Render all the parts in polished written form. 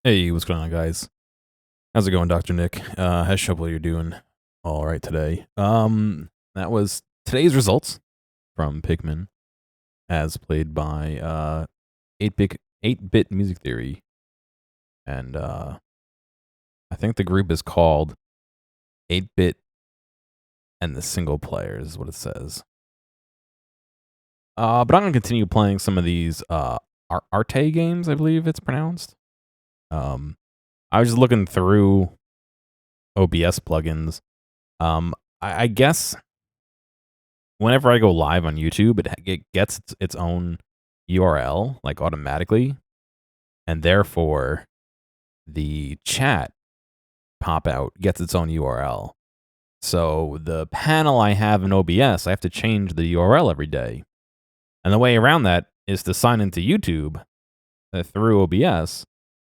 Hey, what's going on, guys? How's it going, Dr. Nick? How's Shovel you're doing all right today. That was today's results from Pikmin, as played by 8-bit Music Theory, and I think the group is called 8-bit and the Single Player is what it says. But I'm gonna continue playing some of these Arte games, I believe it's pronounced. I was just looking through OBS plugins. I guess whenever I go live on YouTube, it gets its own URL like automatically, and therefore the chat pop out gets its own URL. So the panel I have in OBS, I have to change the URL every day, and the way around that is to sign into YouTube through OBS.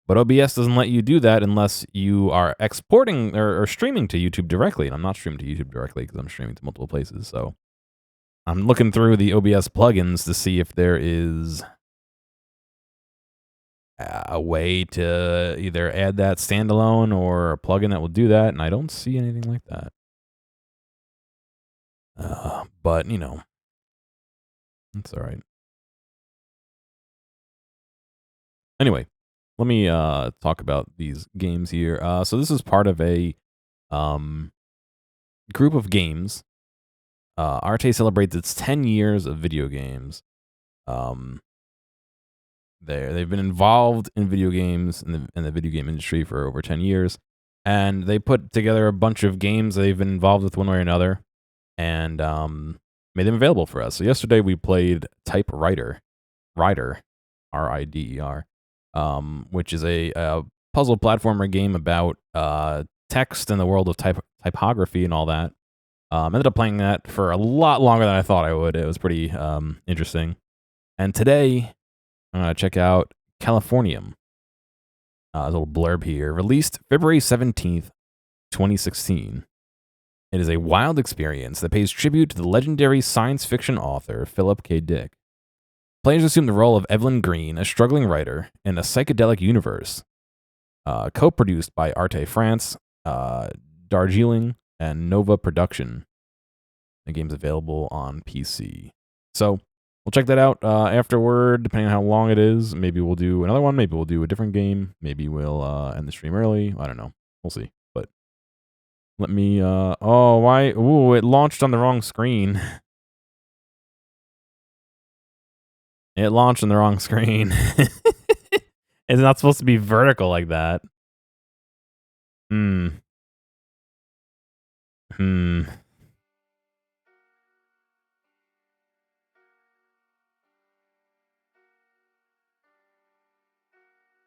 But OBS doesn't let you do that unless you are exporting or streaming to YouTube directly. And I'm not streaming to YouTube directly because I'm streaming to multiple places. So I'm looking through the OBS plugins to see if there is a way to either add that standalone or a plugin that will do that, and I don't see anything like that. But, you know, that's all right. Anyway, let me talk about these games here. So this is part of a group of games. Arte celebrates its 10 years of video games. They've been involved in video games in the video game industry for over 10 years, and they put together a bunch of games they've been involved with one way or another, and made them available for us. So yesterday we played Rider, Rider, which is a puzzle platformer game about text in the world of typography and all that. Ended up playing that for a lot longer than I thought I would. It was pretty interesting. And today, I'm going to check out Californium. A little blurb here. Released February 17th, 2016. It is a wild experience that pays tribute to the legendary science fiction author Philip K. Dick. Players assume the role of Evelyn Green, a struggling writer in a psychedelic universe. Co-produced by Arte France, Darjeeling, and Nova Production. The game's available on PC. So we'll check that out afterward, depending on how long it is. Maybe we'll do another one. Maybe we'll do a different game. Maybe we'll end the stream early. I don't know. We'll see. But let me... oh, why? Ooh, it launched on the wrong screen. It launched on the wrong screen. It's not supposed to be vertical like that. Hmm.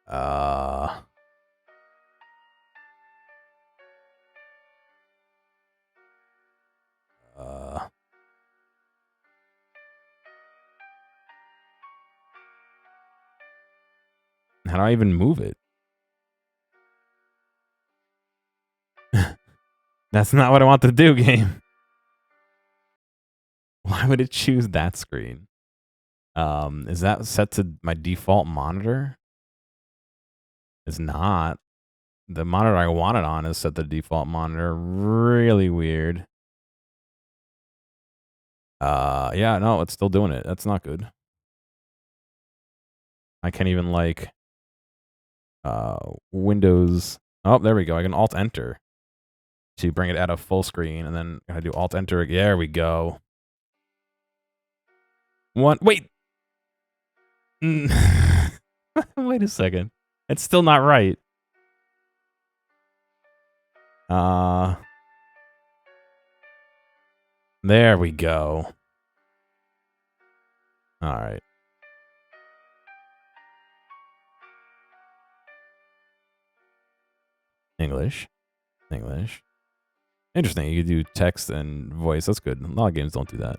Uh... How do I even move it? That's not what I want to do, game. Why would it choose that screen? Is that set to my default monitor? It's not. The monitor I want it on is set to default monitor. Really weird. Yeah, no, it's still doing it. That's not good. I can't even like Windows. Oh, there we go. I can Alt Enter to bring it out of full screen, and then I do Alt Enter. There we go. Wait. Wait a second. It's still not right. There we go. All right. English. Interesting. You could do text and voice. That's good. A lot of games don't do that.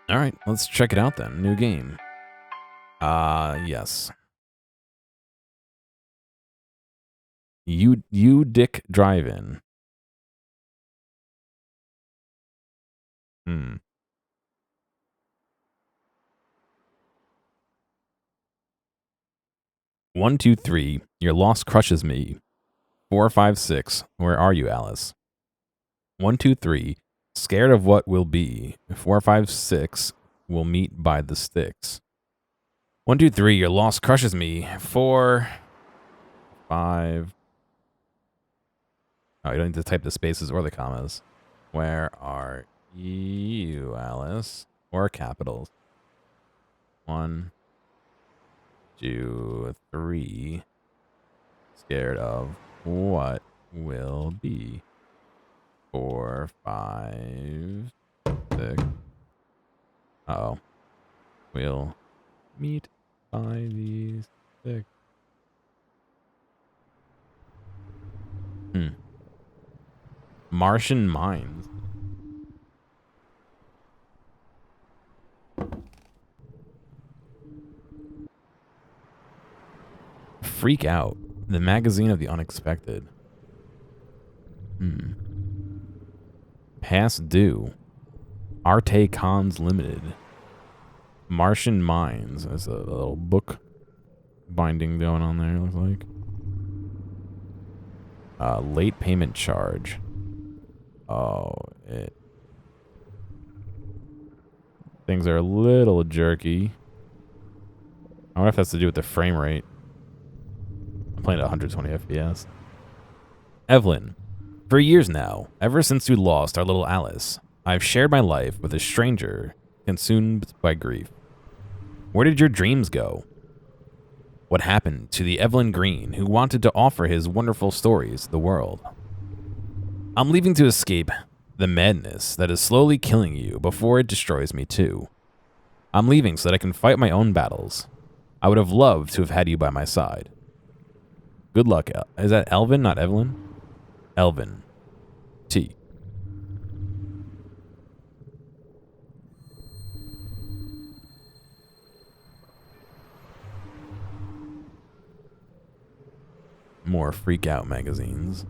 All right, let's check it out then. New game. Yes. You Dick Drive-In. 1, 2, 3. Your loss crushes me. 4, 5, 6. Where are you, Alice? 1, 2, 3. Scared of what will be. 4, 5, 6. We'll meet by the sticks. 1, 2, 3. Your loss crushes me. 4, 5. Oh, you don't need to type the spaces or the commas. Where are you, Alice? Or capitals. 1, 2, 3. Scared of what will be. 4, 5, 6. Uh-oh. We'll meet by these sticks. Martian mines. Freak Out. The magazine of the unexpected. Past due. ARTE Cons Limited. Martian Mines. There's a little book binding going on there, looks like. Late payment charge. Oh, things are a little jerky. I wonder if that's to do with the frame rate. I'm playing at 120 FPS. Evelyn. For years now, ever since we lost our little Alice, I've shared my life with a stranger consumed by grief. Where did your dreams go? What happened to the Evelyn Green who wanted to offer his wonderful stories to the world? I'm leaving to escape the madness that is slowly killing you before it destroys me too. I'm leaving so that I can fight my own battles. I would have loved to have had you by my side. Good luck. Is that Elvin, not Evelyn? Elvin. T. More Freak Out magazines.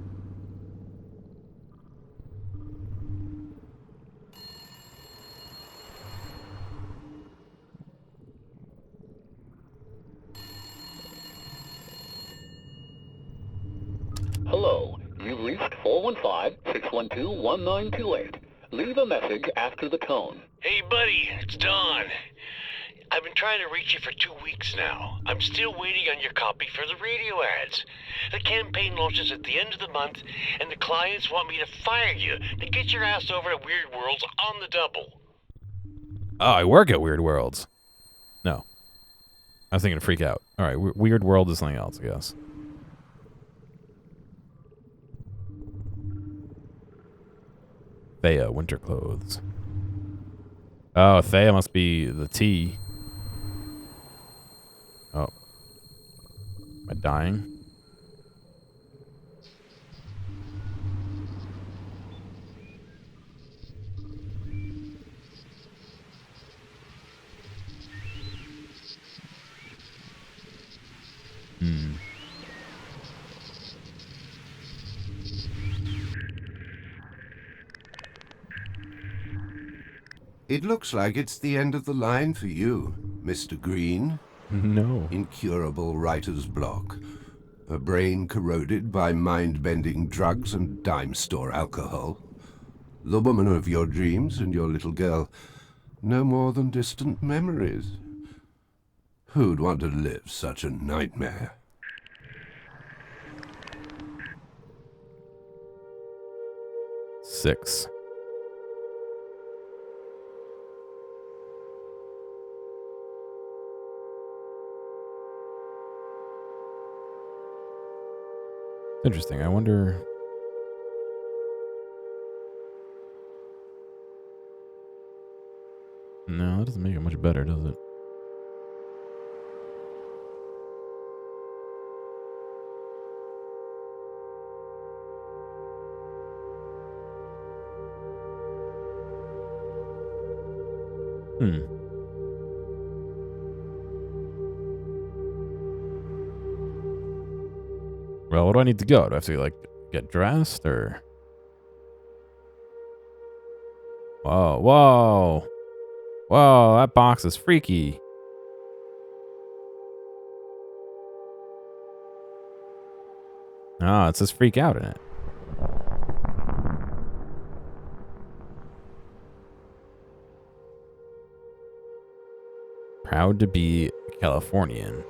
Hello, you've reached 415-612-1928. Leave a message after the tone. Hey, buddy, it's Don. I've been trying to reach you for 2 weeks now. I'm still waiting on your copy for the radio ads. The campaign launches at the end of the month, and the clients want me to fire you to get your ass over to Weird Worlds on the double. Oh, I work at Weird Worlds. No. I was thinking Freak Out. All right, Weird World is something else, I guess. Thea, winter clothes. Oh, Thea must be the T. Oh. Am I dying? It looks like it's the end of the line for you, Mr. Green. No. Incurable writer's block. A brain corroded by mind-bending drugs and dime store alcohol. The woman of your dreams and your little girl, no more than distant memories. Who'd want to live such a nightmare? Six. Interesting. I wonder. No, that doesn't make it much better, does it? Well, what do I need to go? Do I have to, like, get dressed, or? Whoa, whoa. Whoa, that box is freaky. Ah, it says freak out in it. Proud to be Californian.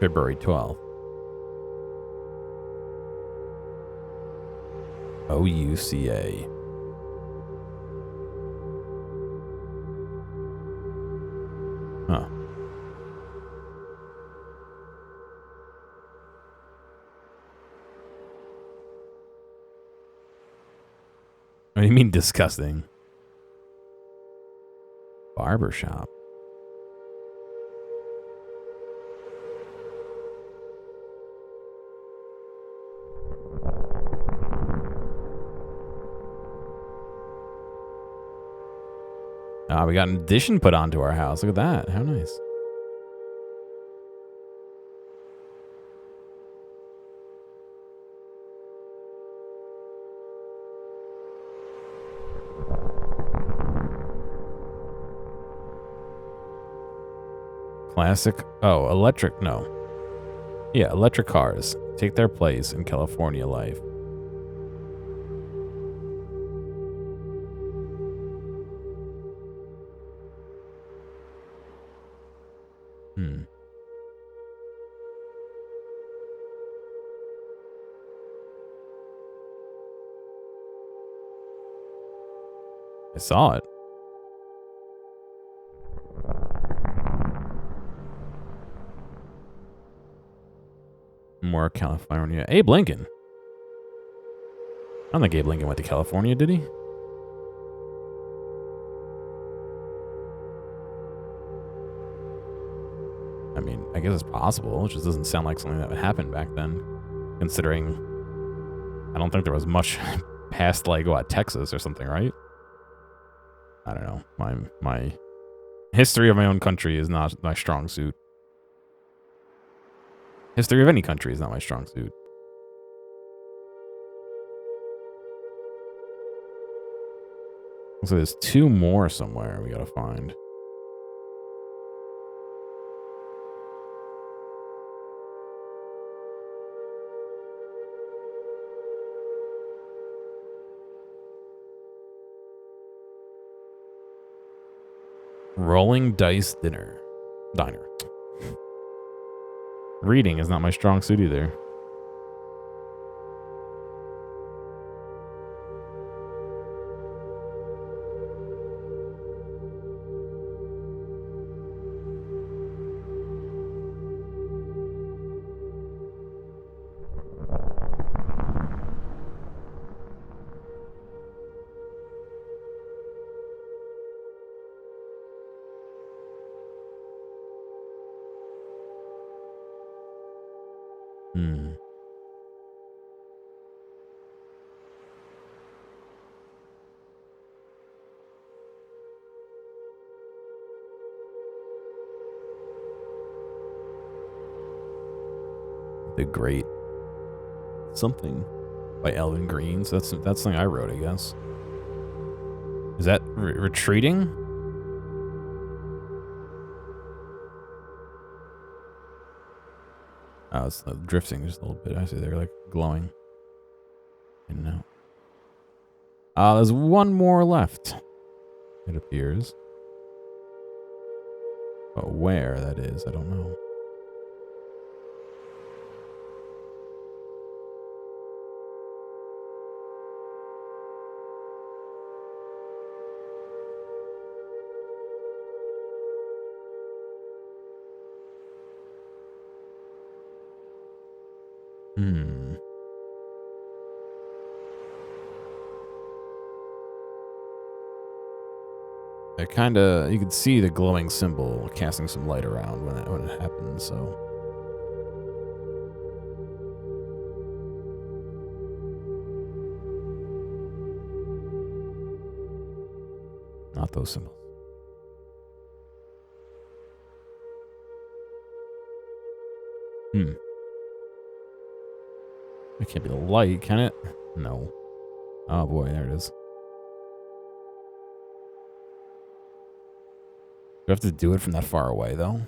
February 12th. OUCA. Huh. What do you mean disgusting? Barbershop. Ah, we got an addition put onto our house. Look at that. How nice. Classic. Oh, electric. No. Yeah, electric cars take their place in California life. Hmm. I saw it. More California. Abe Lincoln. I don't think Abe Lincoln went to California, did he? I mean, I guess it's possible. It just doesn't sound like something that would happen back then, considering I don't think there was much past, like, what, Texas or something, right? I don't know. My history of my own country is not my strong suit. History of any country is not my strong suit. So there's two more somewhere we gotta find. Rolling Dice Diner. Reading is not my strong suit either. Hmm. The Great Something by Elvin Green. So that's something I wrote, I guess. Is that retreating? Oh, it's drifting just a little bit. I see they're like glowing. In and out. There's one more left, it appears. But where that is, I don't know. Hmm. I kinda, you can see the glowing symbol casting some light around when it happens, so. Not those symbols. Hmm. It can't be the light, can it? No. Oh boy, there it is. Do I have to do it from that far away, though?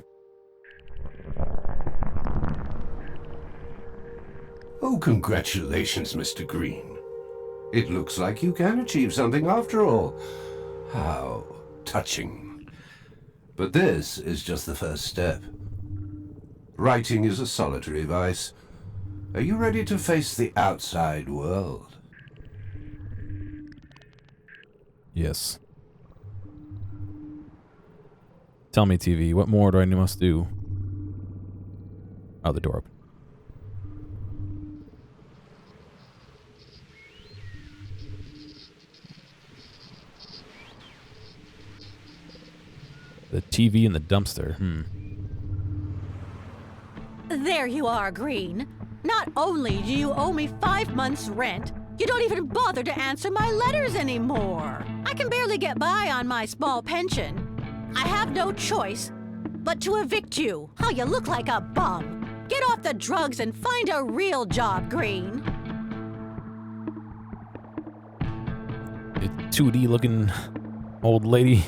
Oh, congratulations, Mr. Green. It looks like you can achieve something after all. How touching. But this is just the first step. Writing is a solitary vice. Are you ready to face the outside world? Yes. Tell me, TV, what more do I must do? Oh, the door open. The TV in the dumpster. There you are, Green. Not only do you owe me 5 months' rent, you don't even bother to answer my letters anymore. I can barely get by on my small pension. I have no choice but to evict you. How you look like a bum. Get off the drugs and find a real job, Green. It's 2D looking old lady.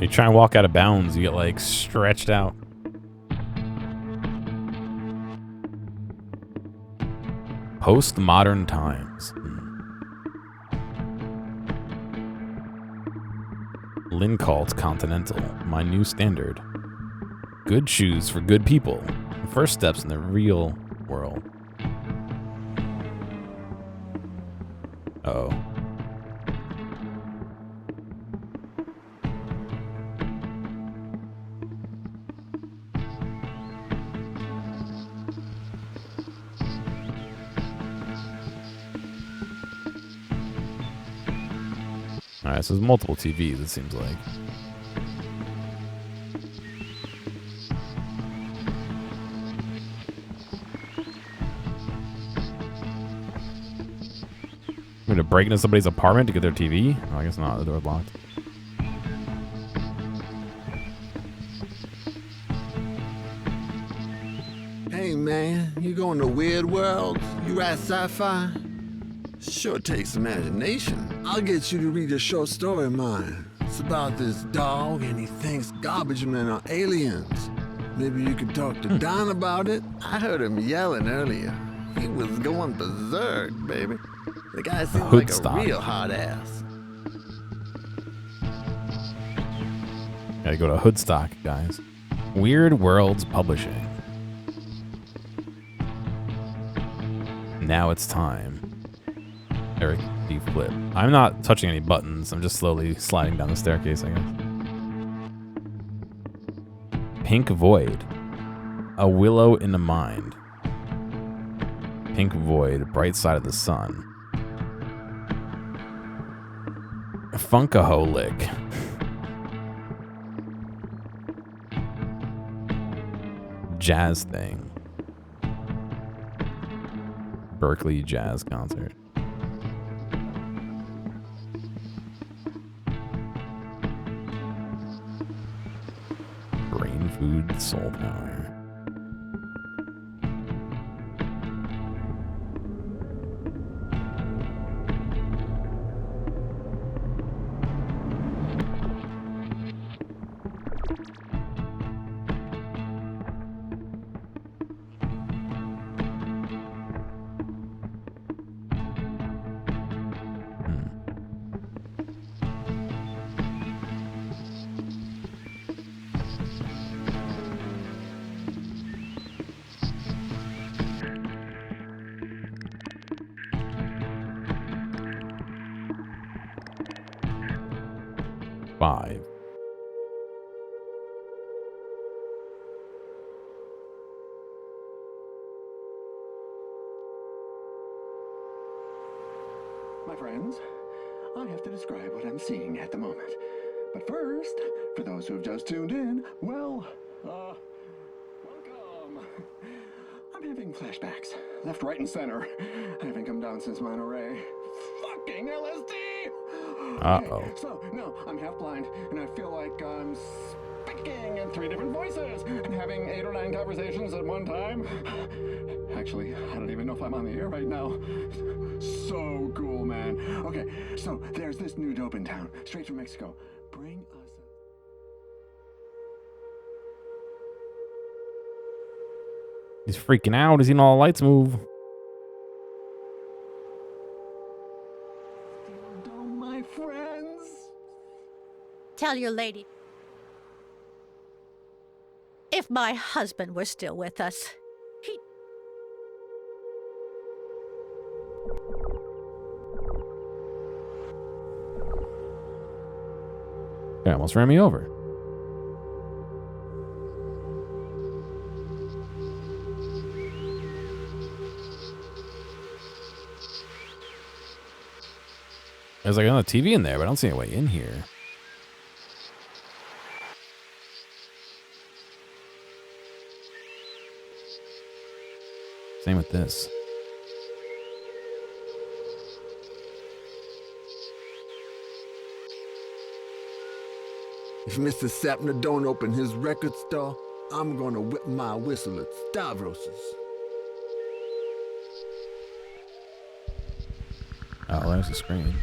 You try and walk out of bounds, you get like stretched out. Postmodern times. Lincoln's Continental, my new standard. Good shoes for good people. First steps in the real world. Uh-oh. Alright, so there's multiple TVs, it seems like. I'm gonna break into somebody's apartment to get their TV? Oh, I guess not, the door's locked. Hey man, you going to weird worlds? You write sci-fi? Sure takes imagination. I'll get you to read a short story of mine. It's about this dog and he thinks garbage men are aliens. Maybe you could talk to Don about it? I heard him yelling earlier. He was going berserk, baby. The guy seems like a real hard ass. Gotta go to Hoodstock, guys. Weird Worlds Publishing. Now it's time. Eric D. Flip. I'm not touching any buttons. I'm just slowly sliding down the staircase, I guess. Pink Void. A Willow in the Mind. Pink Void. Bright Side of the Sun. Funkaholic. Jazz Thing. Berkeley Jazz Concert. Brain Food Soul Power. Five. My friends, I have to describe what I'm seeing at the moment. But first, for those who have just tuned in, well, welcome. I'm having flashbacks, left, right, and center. I haven't come down since Monterey. Fucking LSD! Uh-oh. Okay, so, no, I'm half blind, and I feel like I'm speaking talking in 3 different voices and having 8 or 9 conversations at one time. Actually, I don't even know if I'm on the air right now. So cool, man. Okay, so there's this new dope in town, straight from Mexico. Bring us He's freaking out. He's seeing all the lights move. dope, my friends. Tell your lady. If my husband were still with us, he... They almost ran me over. There's like another TV in there, but I don't see any way in here. Same with this. If Mr. Sapner don't open his record store, I'm gonna whip my whistle at Stavros's. Oh, there's the screen.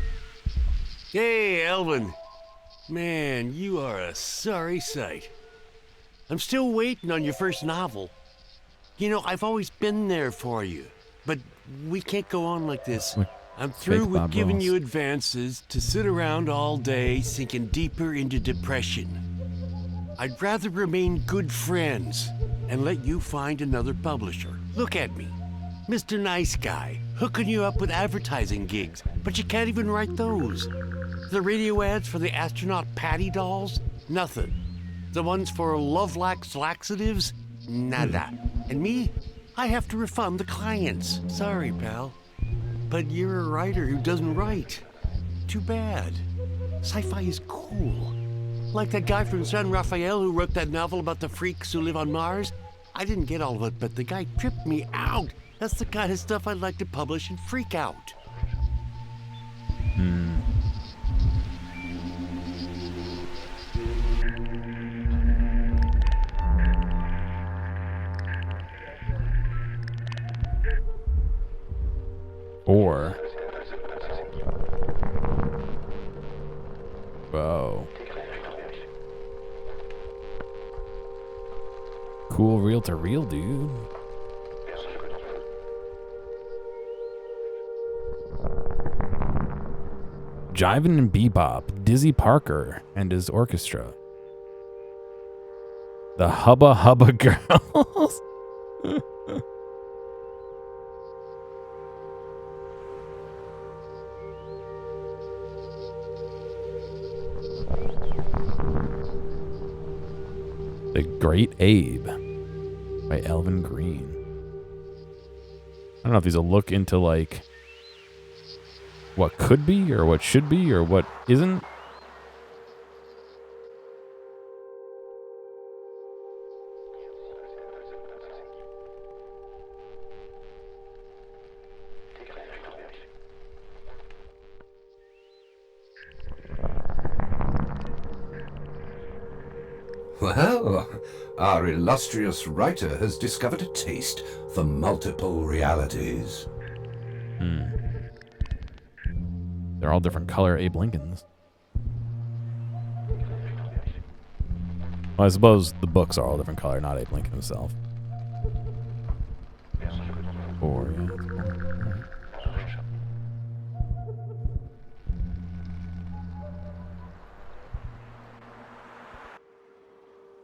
Hey, Elvin. Man, you are a sorry sight. I'm still waiting on your first novel. You know, I've always been there for you, but we can't go on like this. I'm through with Bob giving Ross. you advances to sit around all day sinking deeper into depression. I'd rather remain good friends and let you find another publisher. Look at me, Mr. Nice Guy, hooking you up with advertising gigs, but you can't even write those. The radio ads for the astronaut Patty dolls? Nothing. The ones for Lovelax laxatives? Nada. And me? I have to refund the clients. Sorry, pal. But you're a writer who doesn't write. Too bad. Sci-fi is cool. Like that guy from San Rafael who wrote that novel about the freaks who live on Mars. I didn't get all of it, but the guy tripped me out. That's the kind of stuff I'd like to publish and freak out. Or... Whoa. Cool reel-to-reel, dude. Jivin' and Bebop, Dizzy Parker and his orchestra. The Hubba Hubba Girls. The Great Abe by Elvin Green. I don't know if these will look into like what could be or what should be or what isn't. Well, our illustrious writer has discovered a taste for multiple realities. They're all different color Abe Lincolns. Well, I suppose the books are all different color, not Abe Lincoln himself. Or, yeah.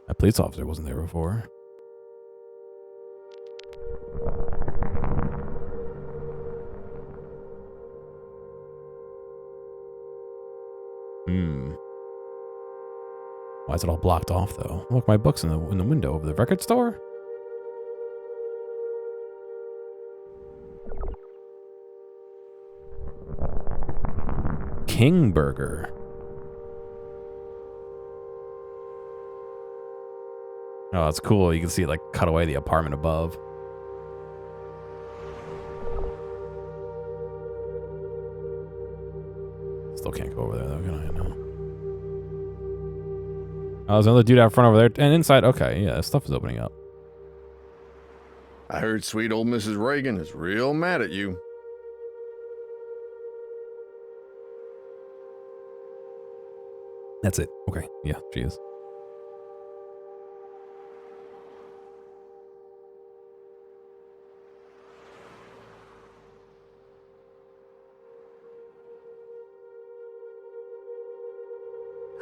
That police officer wasn't there before. Why is it all blocked off, though? Look, my book's in the window of the record store. King Burger. Oh, that's cool. You can see it like cut away the apartment above. Still can't go over there though, can I? No. Oh, there's another dude out front over there. And inside, okay, yeah, stuff is opening up. I heard sweet old Mrs. Reagan is real mad at you. That's it. Okay, yeah, she is.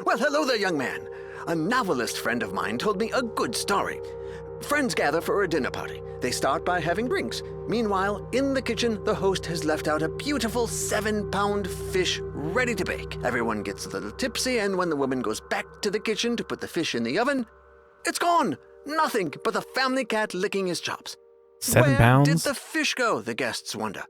Well, hello there, young man. A novelist friend of mine told me a good story. Friends gather for a dinner party. They start by having drinks. Meanwhile, in the kitchen, the host has left out a beautiful 7-pound fish ready to bake. Everyone gets a little tipsy, and when the woman goes back to the kitchen to put the fish in the oven, it's gone. Nothing but the family cat licking his chops. 7 pounds? Where did the fish go, the guests wonder.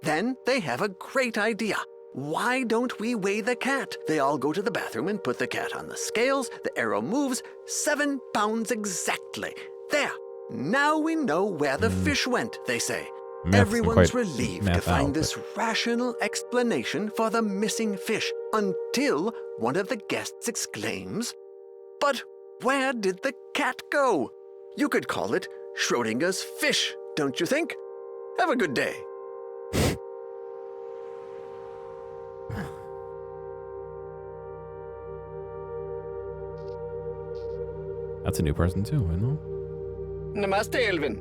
Then they have a great idea. Why don't we weigh the cat? They all go to the bathroom and put the cat on the scales. The arrow moves 7 pounds exactly. There. Now we know where the fish went, they say. Everyone's relieved to find this rational explanation for the missing fish until one of the guests exclaims, "But where did the cat go?" You could call it Schrodinger's fish, don't you think? Have a good day. That's a new person too, I know. Namaste, Elvin.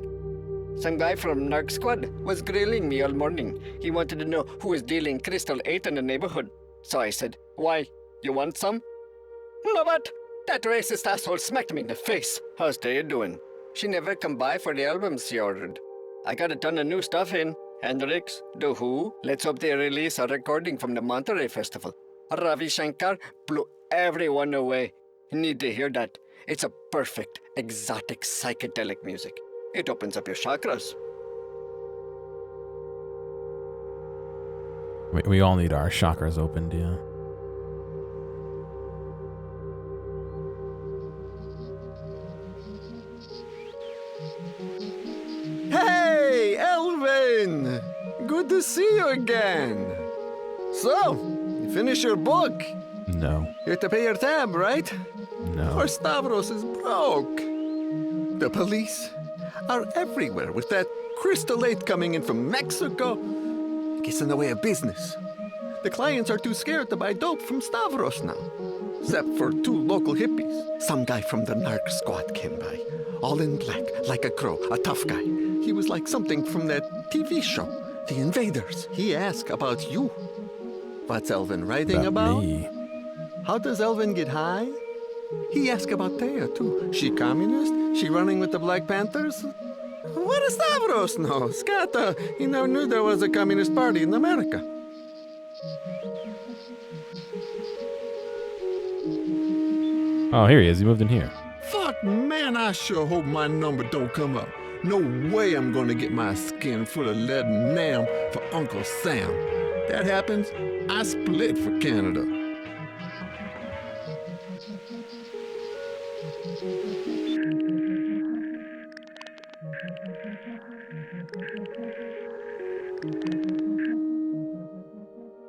Some guy from Narc Squad was grilling me all morning. He wanted to know who was dealing Crystal 8 in the neighborhood. So I said, "Why, you want some?" "No, but that racist asshole smacked me in the face." "How's Taya doing?" "She never come by for the albums she ordered. I got a ton of new stuff in. Hendrix, The Who. Let's hope they release a recording from the Monterey Festival. Ravi Shankar blew everyone away. Need to hear that. It's a perfect, exotic, psychedelic music. It opens up your chakras." We all need our chakras opened, yeah. Hey, Elvin! Good to see you again. So, you finished your book? No. You have to pay your tab, right? No. Or Stavros is broke. The police are everywhere with that Crystal 8 coming in from Mexico. Gets in the way of business. The clients are too scared to buy dope from Stavros now. Except for 2 local hippies. Some guy from the Narc Squad came by. All in black, like a crow, a tough guy. He was like something from that TV show, The Invaders. He asked about you. What's Elvin writing about? Me. How does Elvin get high? He asked about Taya, too. She communist? She running with the Black Panthers? What does Stavros know? Scata, he never knew there was a communist party in America. Oh, here he is. He moved in here. Fuck, man, I sure hope my number don't come up. No way I'm gonna get my skin full of lead and nam for Uncle Sam. That happens, I split for Canada.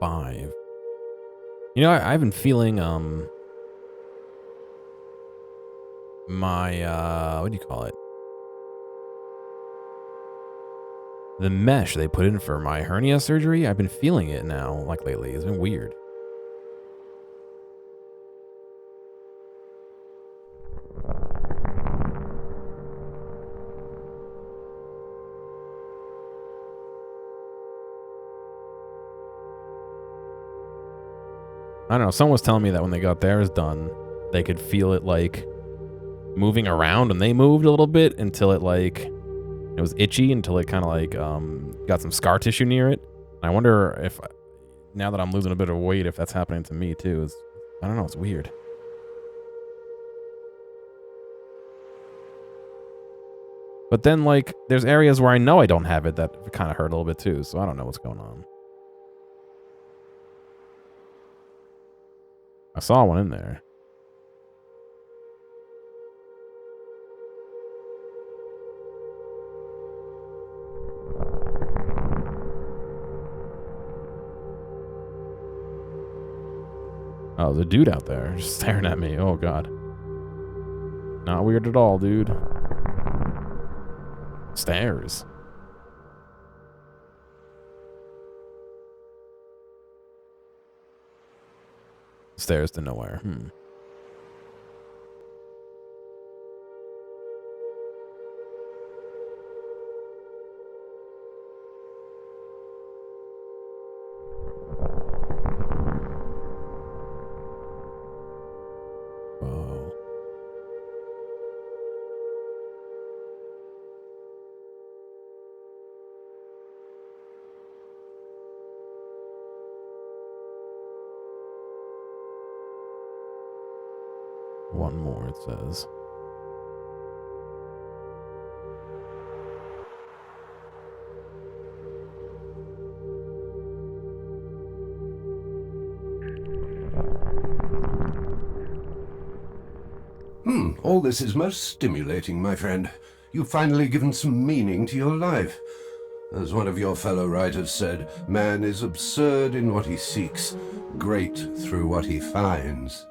Five. You know, I've been feeling, my, what do you call it? The mesh they put in for my hernia surgery, I've been feeling it now, like lately. It's been weird. I don't know, someone was telling me that when they got theirs done, they could feel it, like, moving around, and they moved a little bit until it, like, it was itchy until it kind of, like, got some scar tissue near it. I wonder if, now that I'm losing a bit of weight, if that's happening to me, too. I don't know, it's weird. But then, like, there's areas where I know I don't have it that kind of hurt a little bit, too, so I don't know what's going on. I saw one in there. Oh, the dude out there just staring at me. Oh, God. Not weird at all, dude. Stairs. Stairs to nowhere. Whoa. One more, it says. All this is most stimulating, my friend. You've finally given some meaning to your life. As one of your fellow writers said, man is absurd in what he seeks, great through what he finds.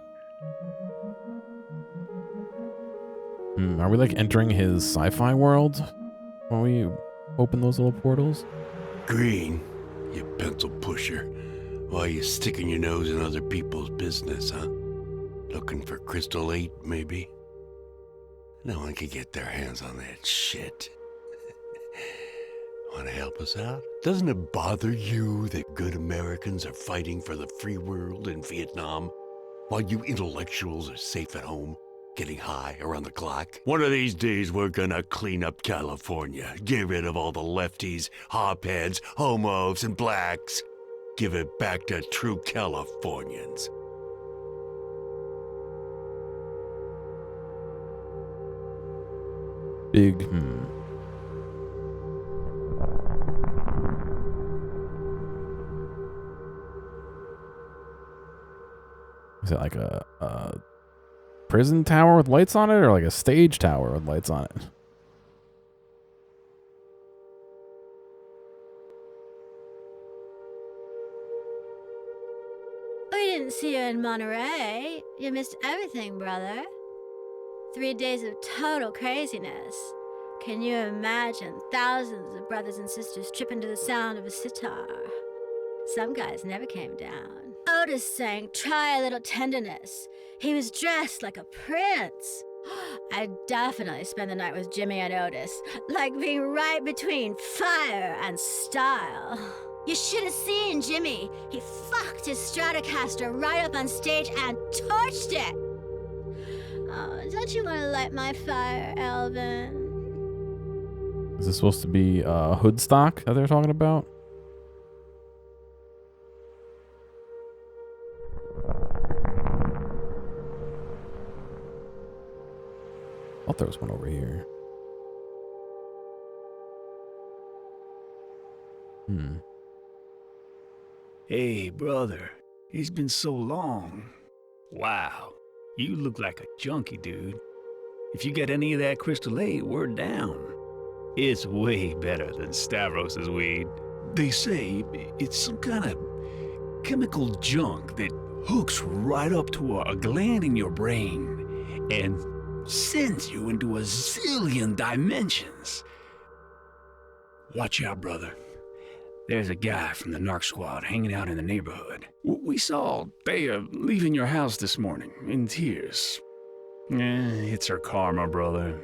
Are we like entering his sci-fi world when we open those little portals? Green, you pencil pusher. Why are you sticking your nose in other people's business, huh? Looking for Crystal 8, maybe? No one can get their hands on that shit. Want to help us out? Doesn't it bother you that good Americans are fighting for the free world in Vietnam, while you intellectuals are safe at home, getting high around the clock? One of these days we're gonna clean up California, get rid of all the lefties, hopheads, homos, and blacks. Give it back to true Californians. Big, Is it like a prison tower with lights on it, or like a stage tower with lights on it? We didn't see you in Monterey. You missed everything, brother. 3 days of total craziness. Can you imagine thousands of brothers and sisters tripping to the sound of a sitar? Some guys never came down. Otis sang Try a Little Tenderness. He was dressed like a prince. I'd definitely spend the night with Jimmy and Otis, like being right between fire and style. You should have seen Jimmy. He fucked his Stratocaster right up on stage and torched it. Oh, don't you want to light my fire, Elvin? Is this supposed to be Hoodstock that they're talking about? I thought there was one over here. Hey, brother. It's been so long. Wow. You look like a junkie, dude. If you get any of that Crystal 8, we're down. It's way better than Stavros's weed. They say it's some kind of chemical junk that hooks right up to a gland in your brain and sends you into a zillion dimensions. Watch out, brother. There's a guy from the narc squad hanging out in the neighborhood. We saw Thea leaving your house this morning in tears. It's her karma, brother.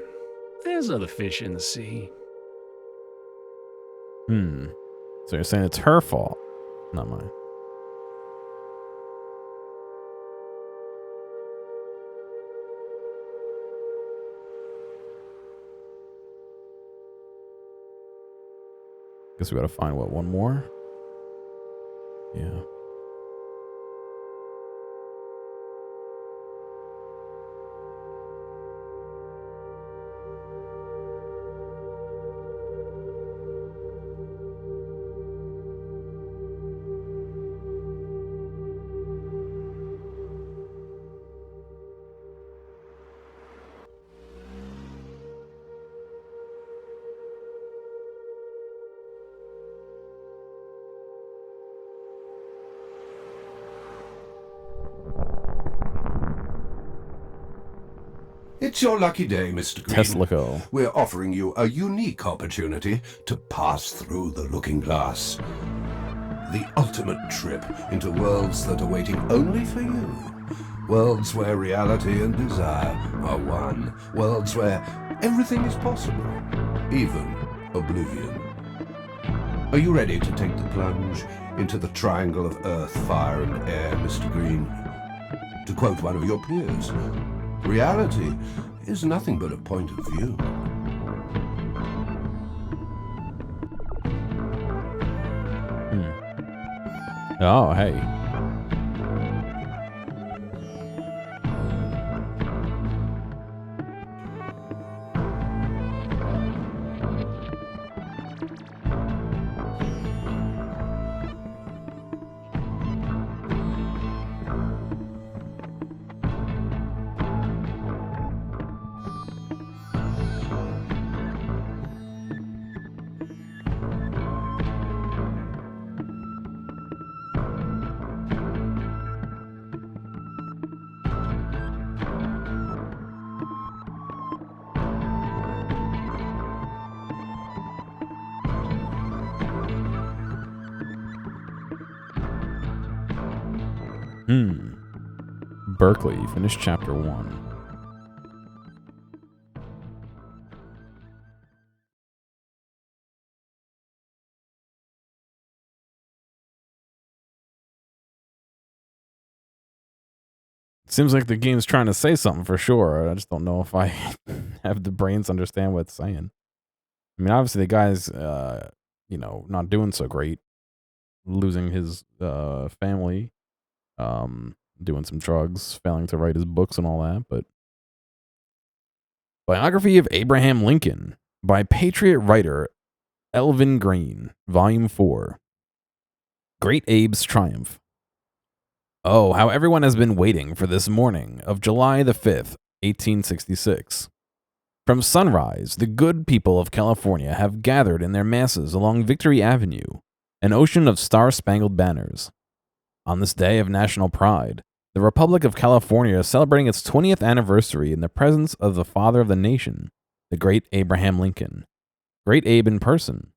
There's other fish in the sea. So you're saying it's her fault, not mine. Guess we gotta find what, one more? Yeah. It's your lucky day, Mr. Green. Teslico. We're offering you a unique opportunity to pass through the looking glass. The ultimate trip into worlds that are waiting only for you. Worlds where reality and desire are one. Worlds where everything is possible, even oblivion. Are you ready to take the plunge into the triangle of earth, fire, and air, Mr. Green? To quote one of your peers, reality is nothing but a point of view. Oh, hey. Berkeley, finished chapter 1. Seems like the game's trying to say something for sure. I just don't know if I have the brains to understand what it's saying. I mean, obviously the guy's, not doing so great. Losing his family, doing some drugs, failing to write his books and all that. But Biography of Abraham Lincoln by Patriot writer Elvin Green, Volume 4. Great Abe's Triumph. Oh, how everyone has been waiting for this morning of July the 5th, 1866. From sunrise, the good people of California have gathered in their masses along Victory Avenue, an ocean of star-spangled banners. On this day of national pride, the Republic of California is celebrating its 20th anniversary in the presence of the father of the nation, the great Abraham Lincoln. Great Abe in person.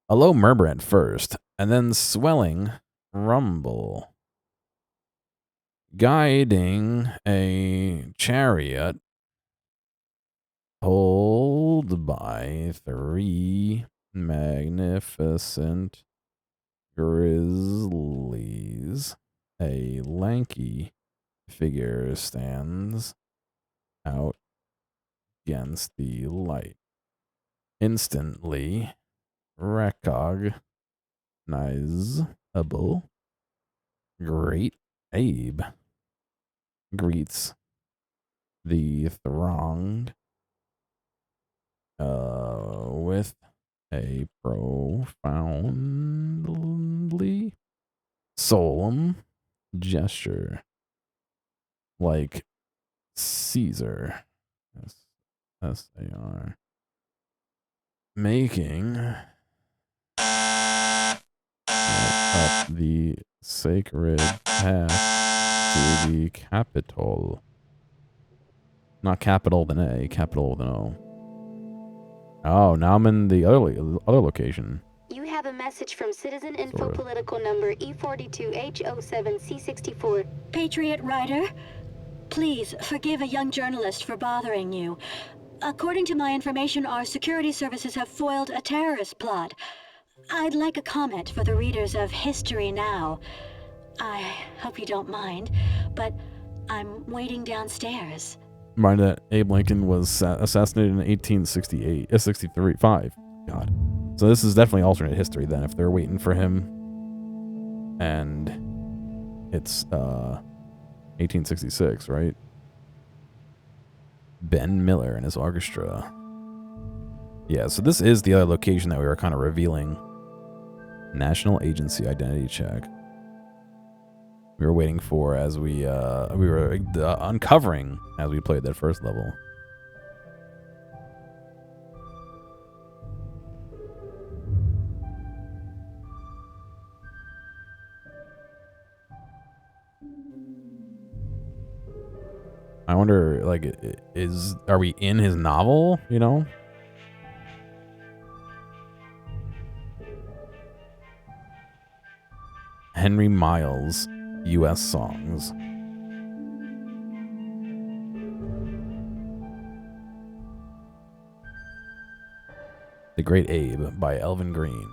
A low murmur at first, and then swelling rumble. Guiding a chariot pulled by 3 magnificent grizzlies, a lanky figure stands out against the light. Instantly recognizable, Great Abe greets the throng with a profoundly solemn gesture, like Caesar, S-A-R, making up the sacred path to the Capitol. Not capital with an A, capital with an O. Oh, now I'm in the other location. You have a message from Citizen Info Political number E42H07C64. Patriot writer, please forgive a young journalist for bothering you. According to my information, our security services have foiled a terrorist plot. I'd like a comment for the readers of History Now. I hope you don't mind, but I'm waiting downstairs. Mind that Abe Lincoln was assassinated in 1865. God. So this is definitely alternate history then, if they're waiting for him. And it's 1866, right? Ben Miller and his orchestra. Yeah, so this is the other location that we were kind of revealing. National Agency Identity Check. We were waiting for as we were uncovering as we played that first level. I wonder, like, are we in his novel, you know? Henry Miles, U.S. Songs. The Great Abe by Elvin Green.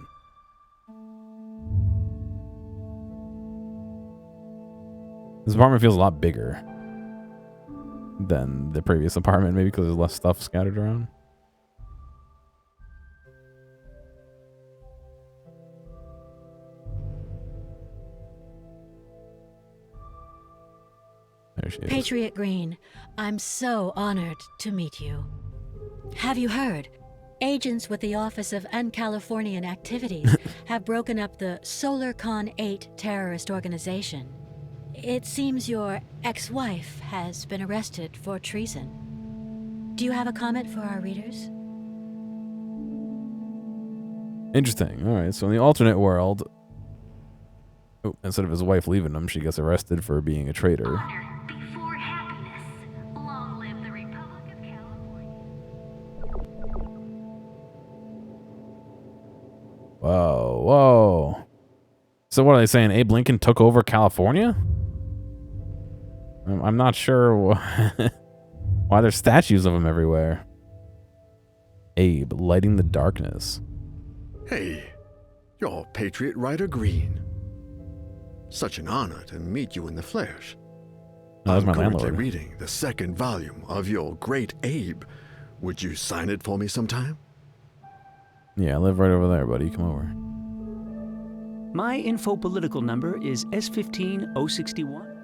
This apartment feels a lot bigger than the previous apartment, maybe because there's less stuff scattered around. There she is. Patriot Green, I'm so honored to meet you. Have you heard? Agents with the Office of Un-Californian Activities have broken up the SolarCon 8 terrorist organization. It seems your ex-wife has been arrested for treason. Do you have a comment for our readers? Interesting. All right. So in the alternate world, instead of his wife leaving him, she gets arrested for being a traitor. Before happiness, long live the Republic of California. Whoa, whoa. So what are they saying? Abe Lincoln took over California? I'm not sure why there's statues of him everywhere. Abe, lighting the darkness. Hey, you're Patriot Writer Green. Such an honor to meet you in the flesh. No, that's I'm my currently landlord. reading the second volume of your Great Abe. Would you sign it for me sometime? Yeah, I live right over there, buddy. Come over. My info political number is S15061.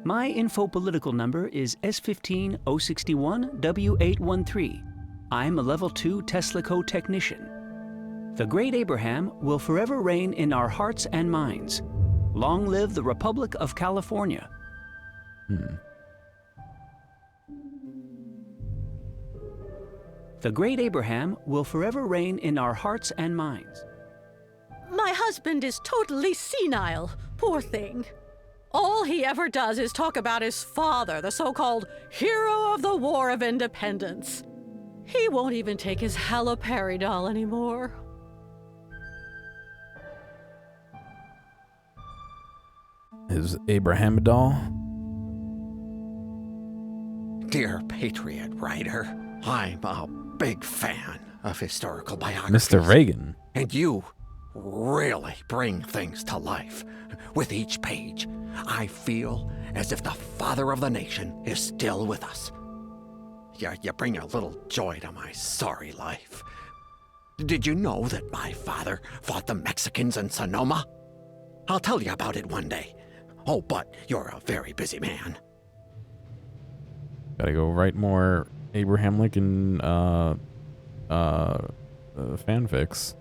My info political number is S15061W813. I'm a level 2 Tesla Co technician. The great Abraham will forever reign in our hearts and minds. Long live the Republic of California. The great Abraham will forever reign in our hearts and minds. My husband is totally senile, poor thing. All he ever does is talk about his father, the so-called hero of the War of Independence. He won't even take his Halle Berry doll anymore. His Abraham doll? Dear Patriot Writer, I'm a big fan of historical biographies. Mr. Reagan. And you really bring things to life. With each page, I feel as if the father of the nation is still with us. You bring a little joy to my sorry life. Did you know that my father fought the Mexicans in Sonoma? I'll tell you about it one day. Oh, but you're a very busy man. Gotta go write more Abraham Lincoln fanfics.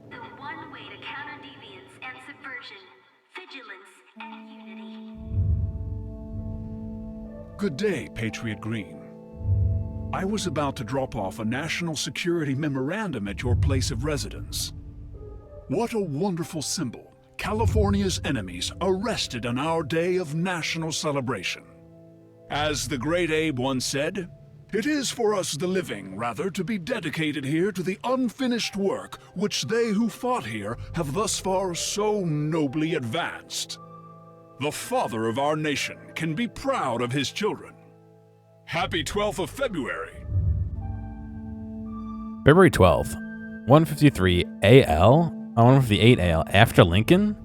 The one way to counter deviance and subversion, vigilance and unity. Good day, Patriot Green. I was about to drop off a national security memorandum at your place of residence. What a wonderful symbol. California's enemies arrested on our day of national celebration. As the great Abe once said, it is for us the living, rather, to be dedicated here to the unfinished work which they who fought here have thus far so nobly advanced. The father of our nation can be proud of his children. Happy 12th of February. February 12th, 1:53 AL, 1:58 AL, after Lincoln,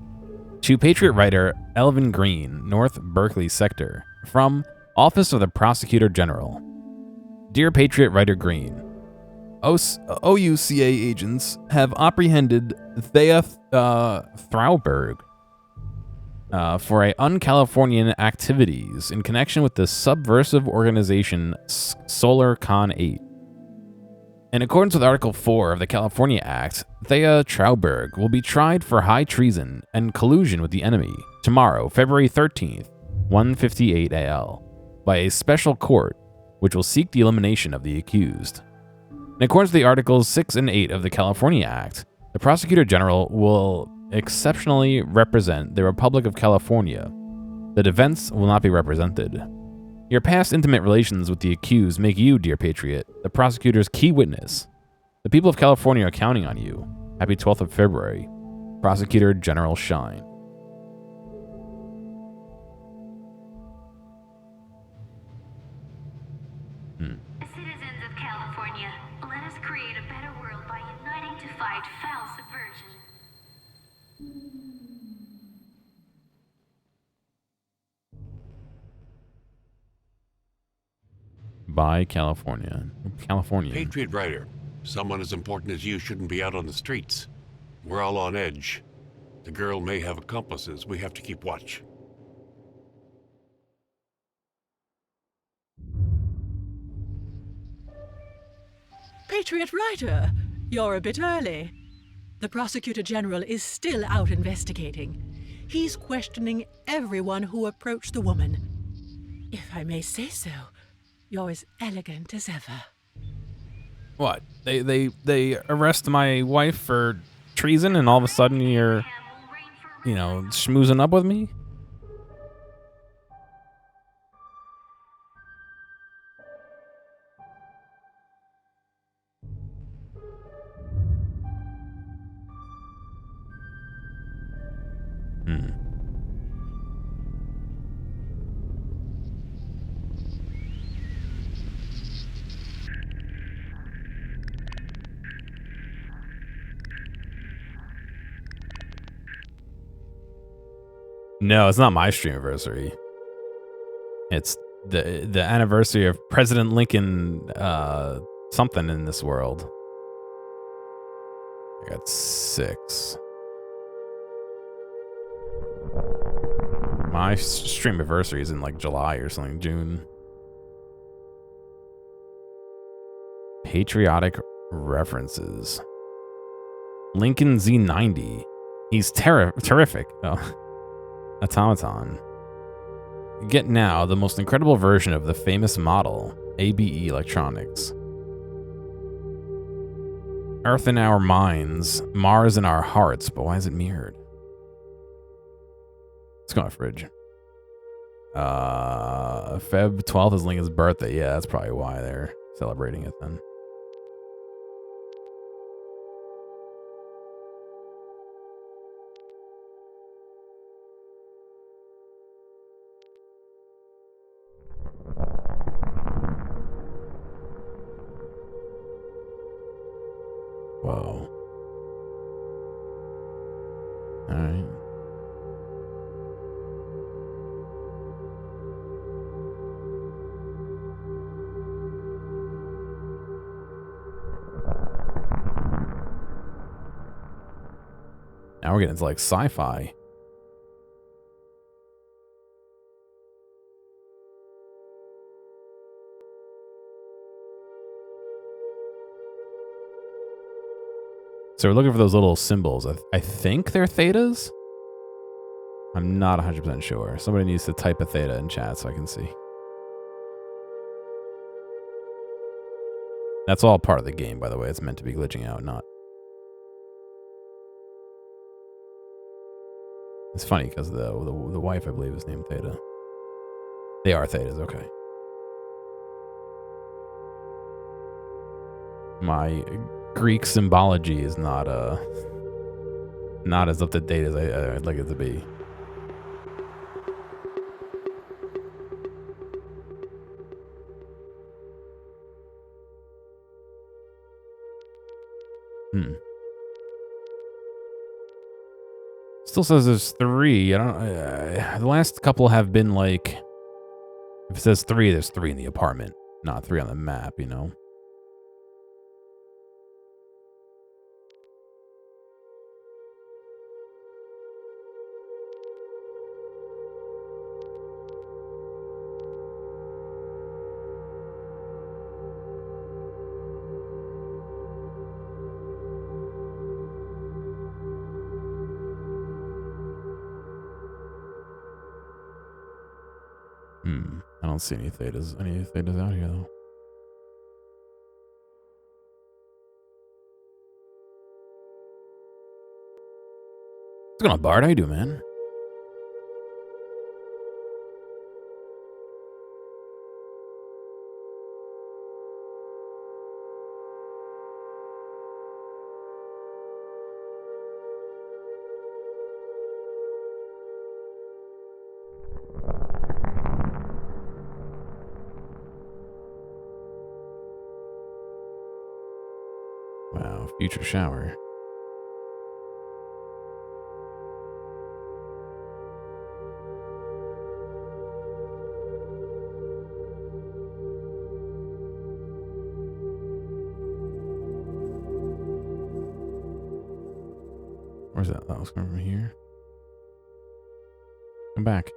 to Patriot writer Elvin Green, North Berkeley Sector, from Office of the Prosecutor General. Dear Patriot writer Green, OUCA agents have apprehended Thea Thrauberg for a un-Californian activities in connection with the subversive organization SolarCon 8. In accordance with Article 4 of the California Act, Thea Trauberg will be tried for high treason and collusion with the enemy tomorrow, February 13th, 1:58 AL by a special court which will seek the elimination of the accused. In accordance with the Articles 6 and 8 of the California Act, the Prosecutor General will exceptionally represent the Republic of California. The defense will not be represented. Your past intimate relations with the accused make you, dear patriot, the prosecutor's key witness. The people of California are counting on you. Happy 12th of February. Prosecutor General Shine. Citizens of California, let us create a better world by uniting to fight foul subversion. By California. Patriot writer, someone as important as you shouldn't be out on the streets. We're all on edge. The girl may have accomplices. We have to keep watch. Patriot writer, you're a bit early. The Prosecutor General is still out investigating. He's questioning everyone who approached the woman. If I may say so, you're as elegant as ever. What? They arrest my wife for treason and all of a sudden you're, schmoozing up with me? No, it's not my stream anniversary. It's the anniversary of President Lincoln something in this world. I got 6. My stream anniversary is in like July or something, June. Patriotic references. Lincoln Z90. He's terrific. Oh. Automaton. Get now the most incredible version of the famous model, ABE Electronics. Earth in our minds, Mars in our hearts, but why is it mirrored? Let's go on fridge. Feb 12th is Lincoln's birthday. Yeah, that's probably why they're celebrating it then. Whoa. All right. Now we're getting into like sci-fi. So we're looking for those little symbols. I think they're thetas? I'm not 100% sure. Somebody needs to type a theta in chat so I can see. That's all part of the game, by the way. It's meant to be glitching out, not... It's funny because the wife, I believe, is named Theta. They are thetas, okay. My Greek symbology is not as up to date as I'd like it to be. Still says there's 3. I don't. The last couple have been like, if it says 3, there's 3 in the apartment, not 3 on the map, you know. I don't see any thetas out here though. What's going on, Bard? How you doing, man? Wow, future shower. Where's that? That was coming from here. Come back.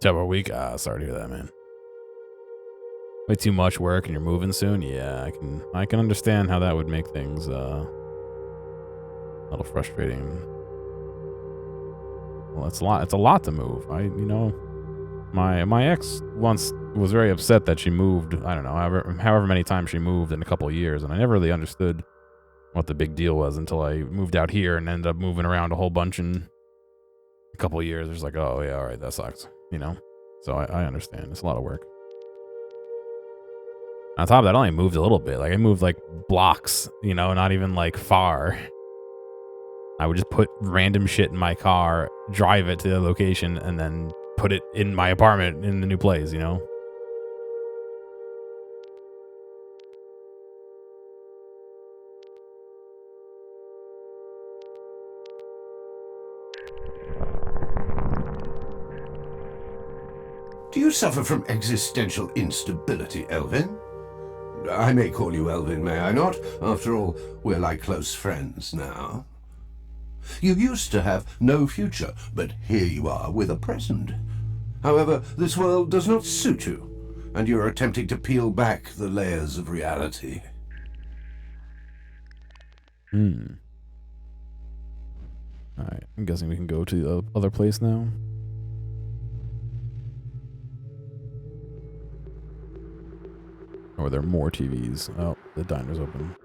Double week. Sorry to hear that, man. Way too much work and you're moving soon. Yeah, I can understand how that would make things a little frustrating. Well, it's a lot to move. My ex once was very upset that she moved. I don't know, however many times she moved in a couple of years, and I never really understood what the big deal was until I moved out here and ended up moving around a whole bunch in a couple of years. It's like, oh yeah, all right, that sucks, So I understand. It's a lot of work. On top of that, I only moved a little bit. Like I moved like blocks, not even like far. I would just put random shit in my car, drive it to the location, and then put it in my apartment in the new place, Do you suffer from existential instability, Elvin? I may call you Elvin, may I not? After all, we're like close friends now. You used to have no future, but here you are with a present. However, this world does not suit you, and you're attempting to peel back the layers of reality. Alright, I'm guessing we can go to the other place now. Or are there more TVs? Oh, the diner's open.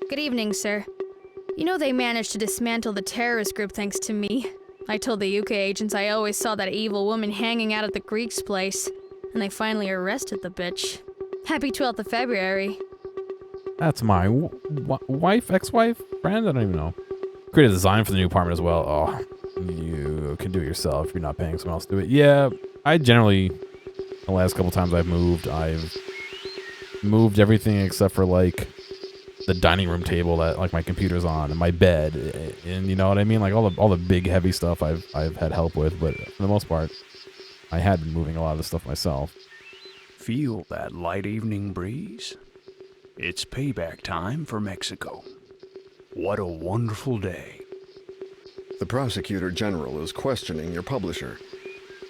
Good evening, sir. You know they managed to dismantle the terrorist group thanks to me. I told the UK agents I always saw that evil woman hanging out at the Greek's place, and they finally arrested the bitch. Happy 12th of February. That's my wife, ex-wife, friend? I don't even know. Create a design for the new apartment as well. Oh, you can do it yourself if you're not paying someone else to do it. Yeah, I generally, the last couple times I've moved everything except for like the dining room table that like my computer's on and my bed, and you know what I mean, like all the big heavy stuff I've had help with, but for the most part I had been moving a lot of the stuff myself. Feel that light evening breeze? It's payback time for Mexico. What a wonderful day. The prosecutor general is questioning your publisher.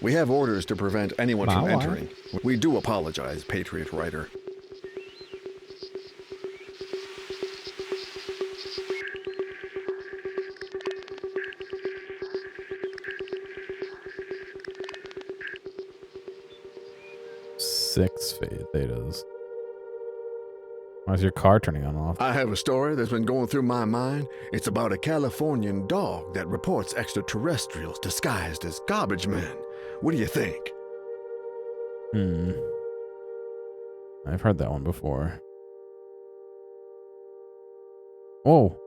We have orders to prevent anyone from entering. We do apologize, Patriot Writer. Six thetas. Why is your car turning on and off? I have a story that's been going through my mind. It's about a Californian dog that reports extraterrestrials disguised as garbage men. What do you think? I've heard that one before. Whoa.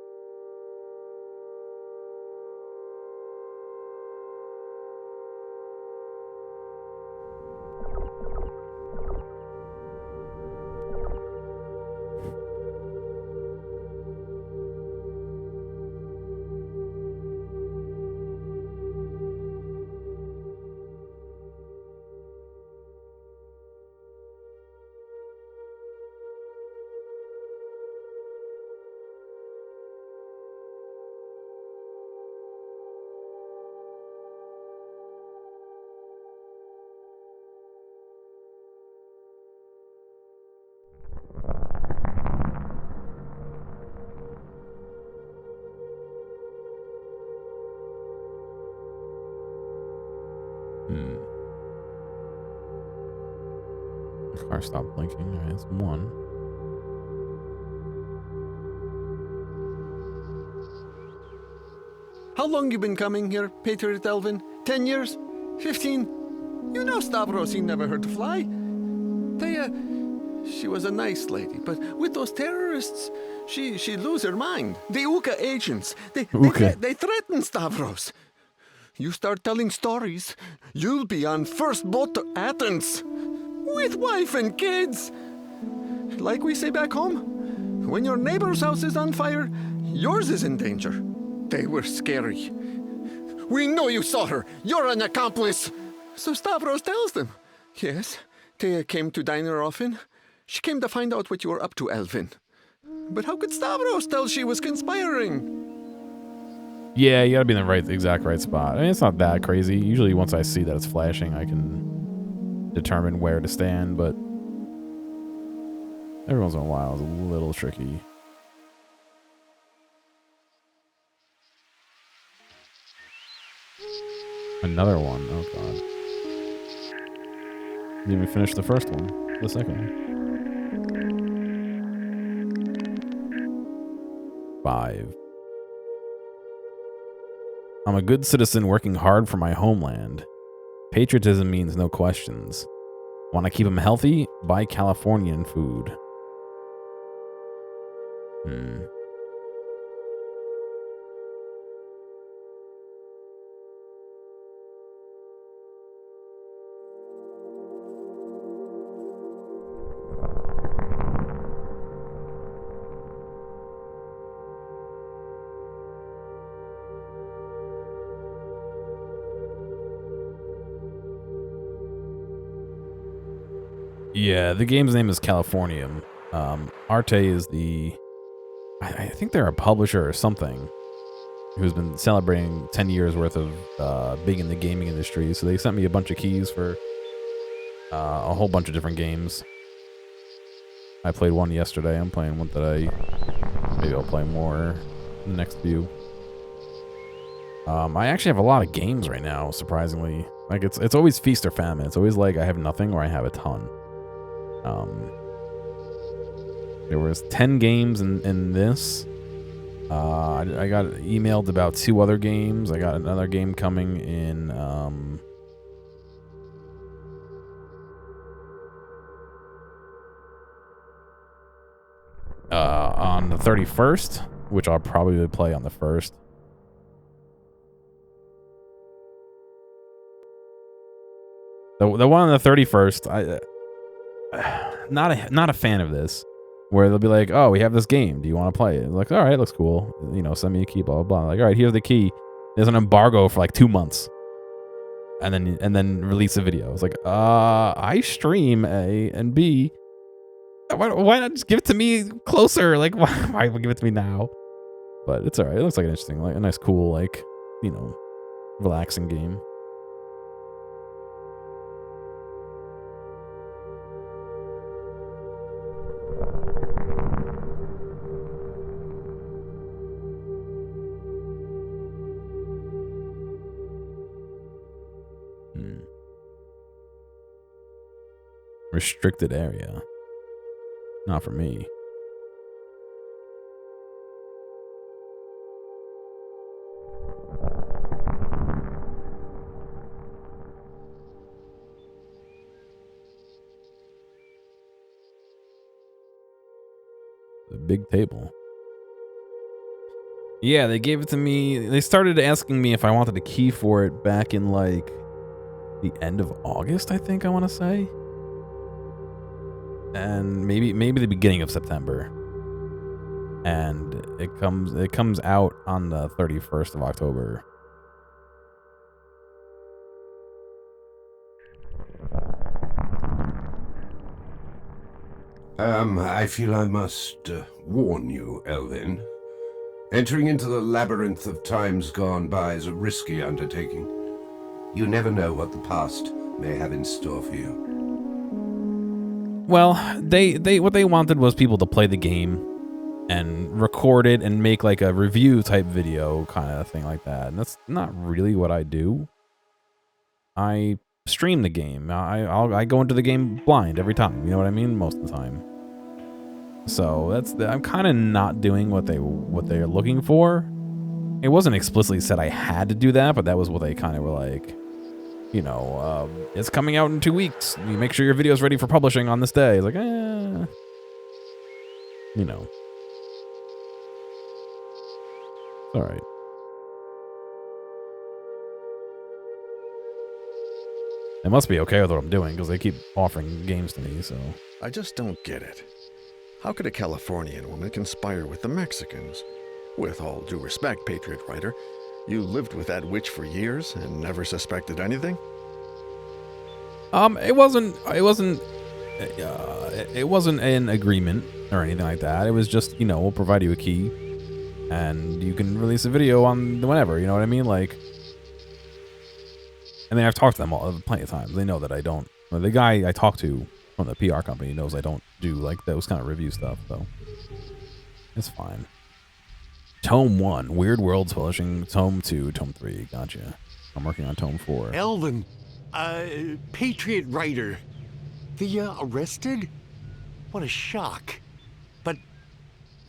The car stopped blinking. All right, that's one. How long you been coming here, Patriot Elvin? 10 years? 15? You know Stavros, he never heard to fly. She was a nice lady, but with those terrorists, she lose her mind. The Uka agents, they threaten Stavros. You start telling stories, you'll be on first boat to Athens. With wife and kids. Like we say back home, when your neighbor's house is on fire, yours is in danger. They were scary. We know you saw her. You're an accomplice. So Stavros tells them. Yes, Thea came to dine her often. She came to find out what you were up to, Elvin. But how could Stavros tell she was conspiring? Yeah, you gotta be in the exact right spot. I mean, it's not that crazy. Usually once I see that it's flashing, I can determine where to stand, but every once in a while it's a little tricky. Another one. Oh god. Didn't even finish the first one. The second one. 5. I'm a good citizen working hard for my homeland. Patriotism means no questions. Want to keep them healthy? Buy Californian food. Yeah, the game's name is Californium. ARTE is the... I think they're a publisher or something who's been celebrating 10 years worth of being in the gaming industry. So they sent me a bunch of keys for a whole bunch of different games. I played one yesterday. I'm playing one today. Maybe I'll play more in the next few. I actually have a lot of games right now, surprisingly. Like it's always feast or famine. It's always like I have nothing or I have a ton. There was 10 games in this. I got emailed about 2 other games. I got another game coming in on the 31st, which I'll probably play on the 1st. The one on the 31st, not a fan of this, where they'll be like, oh, we have this game, do you want to play it? I'm like, all right, looks cool, you know, send me a key, blah blah blah. Like, all right, here's the key. There's an embargo for like 2 months, and then release a video. It's like, I stream, A, and B, why not just give it to me closer? Like, why give it to me now? But it's all right. It looks like an interesting, like a nice, cool, like, you know, relaxing game. Restricted area. Not for me. The big table. Yeah, they gave it to me. They started asking me if I wanted a key for it back in like the end of August, I think I want to say. And maybe the beginning of September. And it comes out on the 31st of October. I feel I must warn you, Elvin. Entering into the labyrinth of times gone by is a risky undertaking. You never know what the past may have in store for you. Well, they what they wanted was people to play the game and record it and make like a review type video kind of thing like that. And that's not really what I do. I stream the game. I go into the game blind every time. You know what I mean? Most of the time. So I'm kind of not doing what they're looking for. It wasn't explicitly said I had to do that, but that was what they kind of were like. You know, it's coming out in 2 weeks. You make sure your video's ready for publishing on this day. It's like, you know. It's all right. They must be okay with what I'm doing because they keep offering games to me, so. I just don't get it. How could a Californian woman conspire with the Mexicans? With all due respect, Patriot Writer, you lived with that witch for years and never suspected anything? It wasn't an agreement or anything like that. It was just, you know, we'll provide you a key and you can release a video on whenever, you know what I mean? Like, I mean, I've talked to them plenty of times. They know that I don't. Well, the guy I talked to from the PR company knows I don't do like those kind of review stuff, so it's fine. Tome 1, Weird Worlds Publishing. Tome 2, Tome 3. Gotcha. I'm working on Tome 4. Elvin, Patriot Writer. The arrested? What a shock. But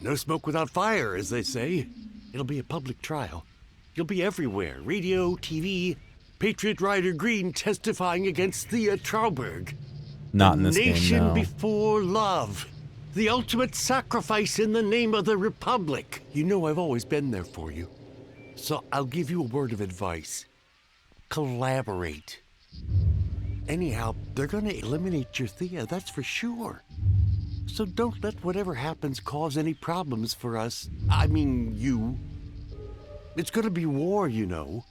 no smoke without fire, as they say. It'll be a public trial. You'll be everywhere. Radio, TV. Patriot Writer Green testifying against Thea Trauberg. Not in this game, Nation no. before love. The ultimate sacrifice in the name of the Republic. You know I've always been there for you. So I'll give you a word of advice. Collaborate. Anyhow, they're gonna eliminate your Thea, that's for sure. So don't let whatever happens cause any problems for us. I mean, you. It's gonna be war, you know.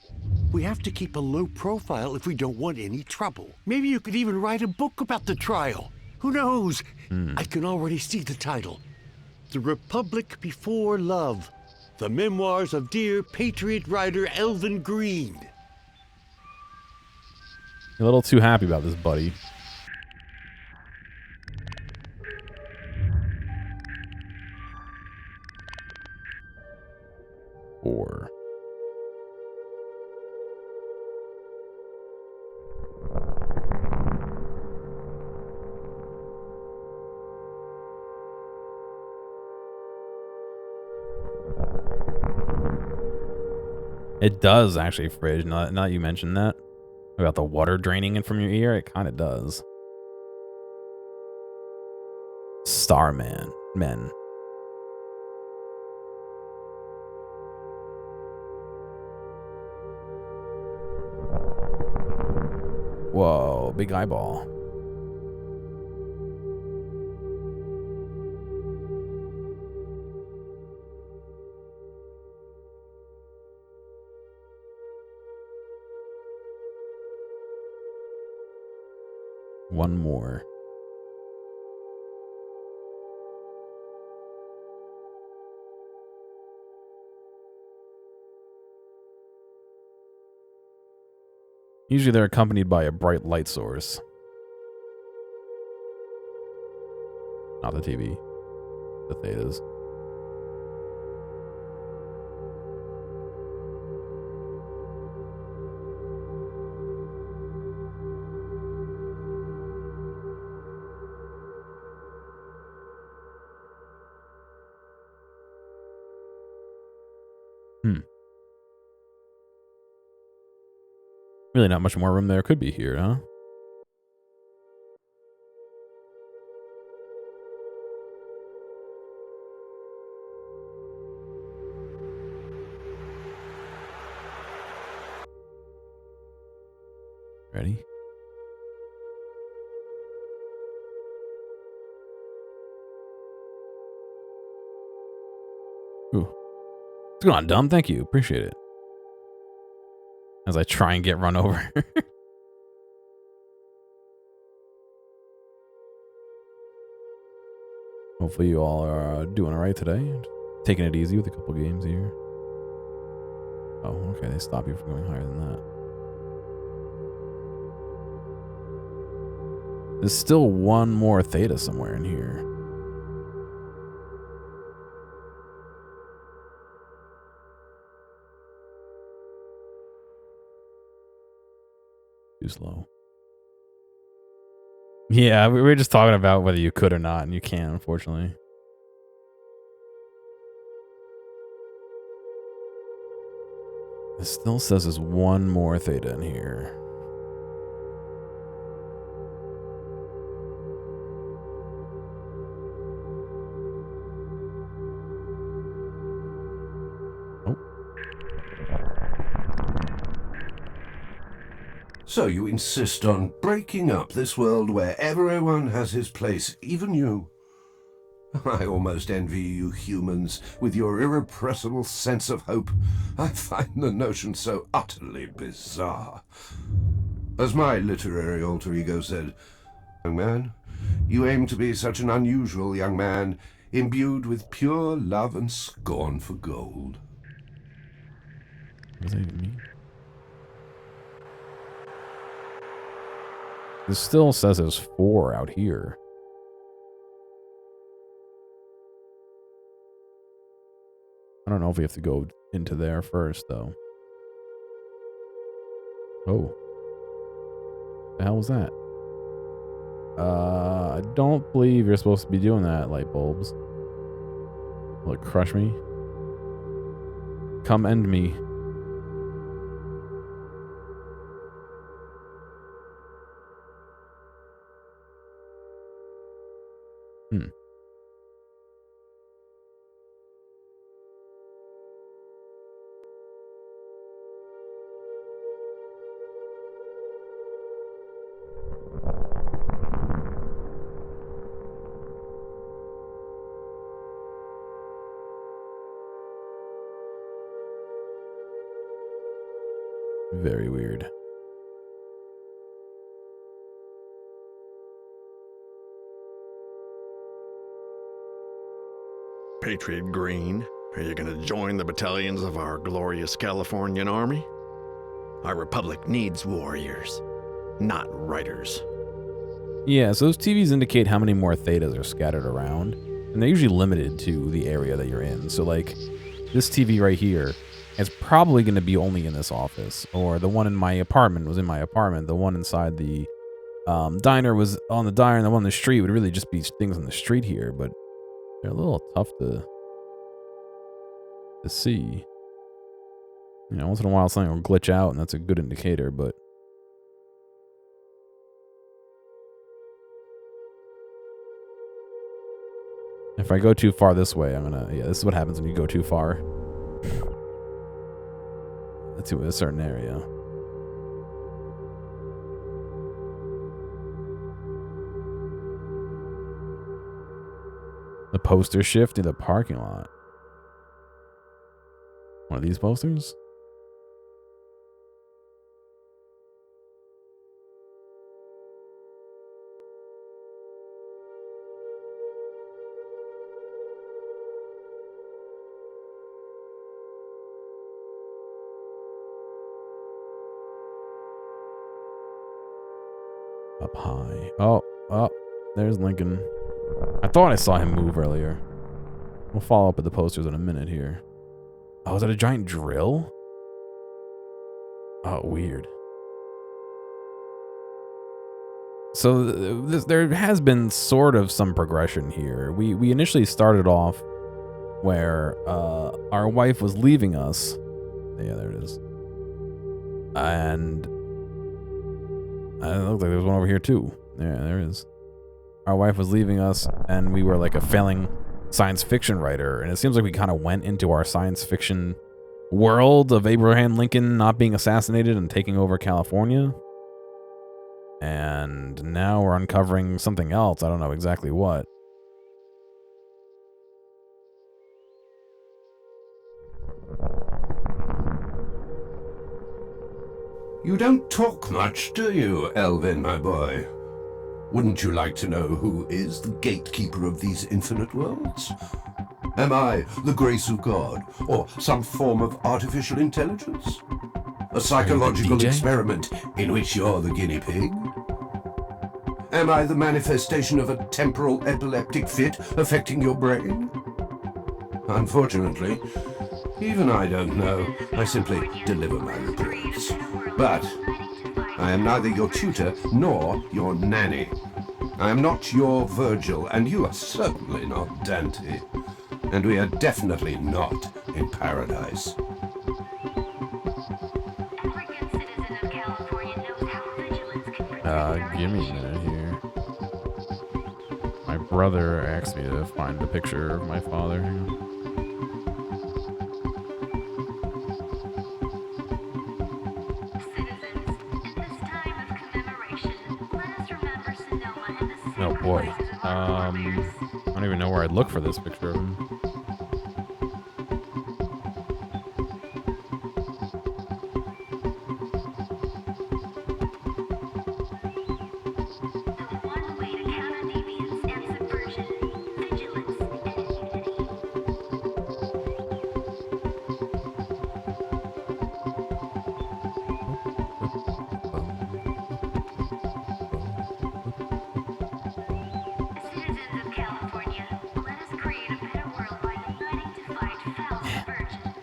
We have to keep a low profile if we don't want any trouble. Maybe you could even write a book about the trial. Who knows? I can already see the title. The Republic Before Love. The Memoirs of Dear Patriot Writer Elvin Green. You're a little too happy about this, buddy. Or it does actually, Fridge. Now that you mentioned that about the water draining in from your ear, it kind of does. Starman men. Whoa, big eyeball. One more. Usually they're accompanied by a bright light source. Not the TV. The Thetas. Really not much more room there could be here, huh? Ready? Ooh. What's going on, Dumb? Thank you. Appreciate it. As I try and get run over. Hopefully you all are doing alright today. Taking it easy with a couple games here. Oh, okay. They stop you from going higher than that. There's still one more Theta somewhere in here. Too slow. Yeah, we were just talking about whether you could or not, and you can't, unfortunately. It still says there's one more theta in here. So you insist on breaking up this world where everyone has his place, even you. I almost envy you humans with your irrepressible sense of hope. I find the notion so utterly bizarre. As my literary alter ego said, young man, you aim to be such an unusual young man, imbued with pure love and scorn for gold. What does that even mean? This still says there's 4 out here. I don't know if we have to go into there first, though. Oh. The hell was that? I don't believe you're supposed to be doing that, light bulbs. Will it crush me? Come end me. Very weird. Patriot Green, are you going to join the battalions of our glorious Californian army? Our republic needs warriors, not writers. Yeah, so those TVs indicate how many more thetas are scattered around, and they're usually limited to the area that you're in. So, like, this TV right here is probably going to be only in this office, or the one in my apartment was in my apartment. The one inside the diner was on the diner, and the one on the street would really just be things on the street here, but they're a little tough to see. You know, once in a while something will glitch out, and that's a good indicator, but if I go too far this way, I'm gonna... Yeah, this is what happens when you go too far. To a certain area. The poster shift in the parking lot. One of these posters? Up high. Oh, there's Lincoln. I thought I saw him move earlier. We'll follow up with the posters in a minute here. Oh, is that a giant drill? Oh, weird. So there has been sort of some progression here. We initially started off where our wife was leaving us. Yeah, there it is. And it looks like there's one over here too. Yeah, there is. Our wife was leaving us, and we were like a failing science fiction writer, and it seems like we kind of went into our science fiction world of Abraham Lincoln not being assassinated and taking over California. And now we're uncovering something else. I don't know exactly what. You don't talk much, do you, Elvin, my boy? Wouldn't you like to know who is the gatekeeper of these infinite worlds? Am I the grace of God, or some form of artificial intelligence? A psychological experiment in which you're the guinea pig? Am I the manifestation of a temporal epileptic fit affecting your brain? Unfortunately, even I don't know. I simply deliver my reports. But I am neither your tutor nor your nanny. I am not your Virgil, and you are certainly not Dante. And we are definitely not in paradise. Give me a minute here. My brother asked me to find a picture of my father. Hang on. Oh boy. I don't even know where I'd look for this picture of him.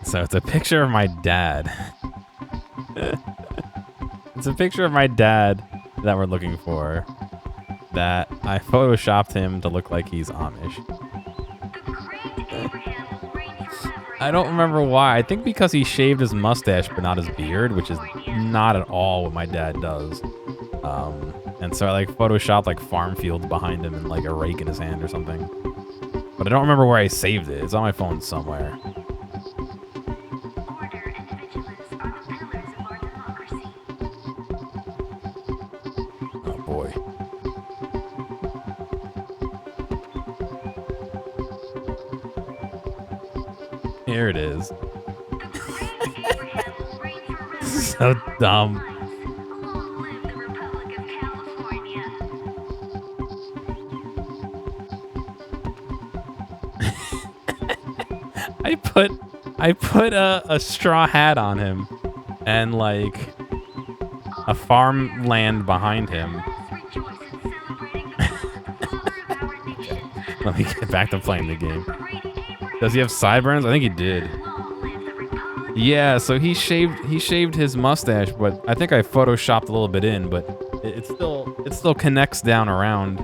So it's a picture of my dad. It's a picture of my dad that we're looking for. That I photoshopped him to look like he's Amish. I don't remember why. I think because he shaved his mustache but not his beard, which is not at all what my dad does. And so I like photoshopped like farm fields behind him and like a rake in his hand or something. But I don't remember where I saved it. It's on my phone somewhere. Here it is. So dumb. I put a straw hat on him and like a farmland behind him. Let me get back to playing the game. Does he have sideburns? I think he did. Yeah, so he shaved his mustache, but I think I photoshopped a little bit in, but it still connects down around.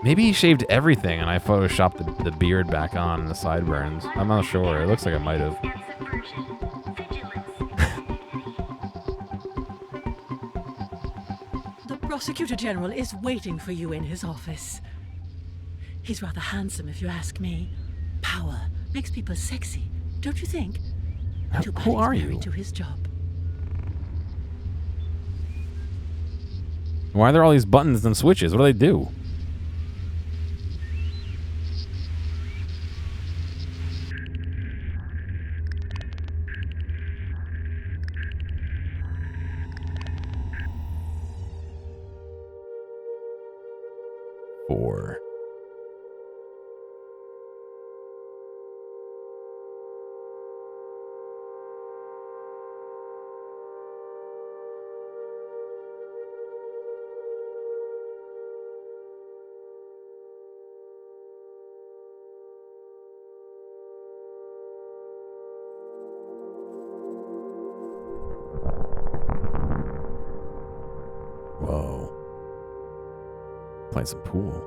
Maybe he shaved everything and I photoshopped the beard back on and the sideburns. I'm not sure. It looks like I might have. The Prosecutor General is waiting for you in his office. He's rather handsome, if you ask me. Power makes people sexy, don't you think? Too bad Who are he's you? married to his job. Why are there all these buttons and switches? What do they do? Four. Whoa. Play some pool.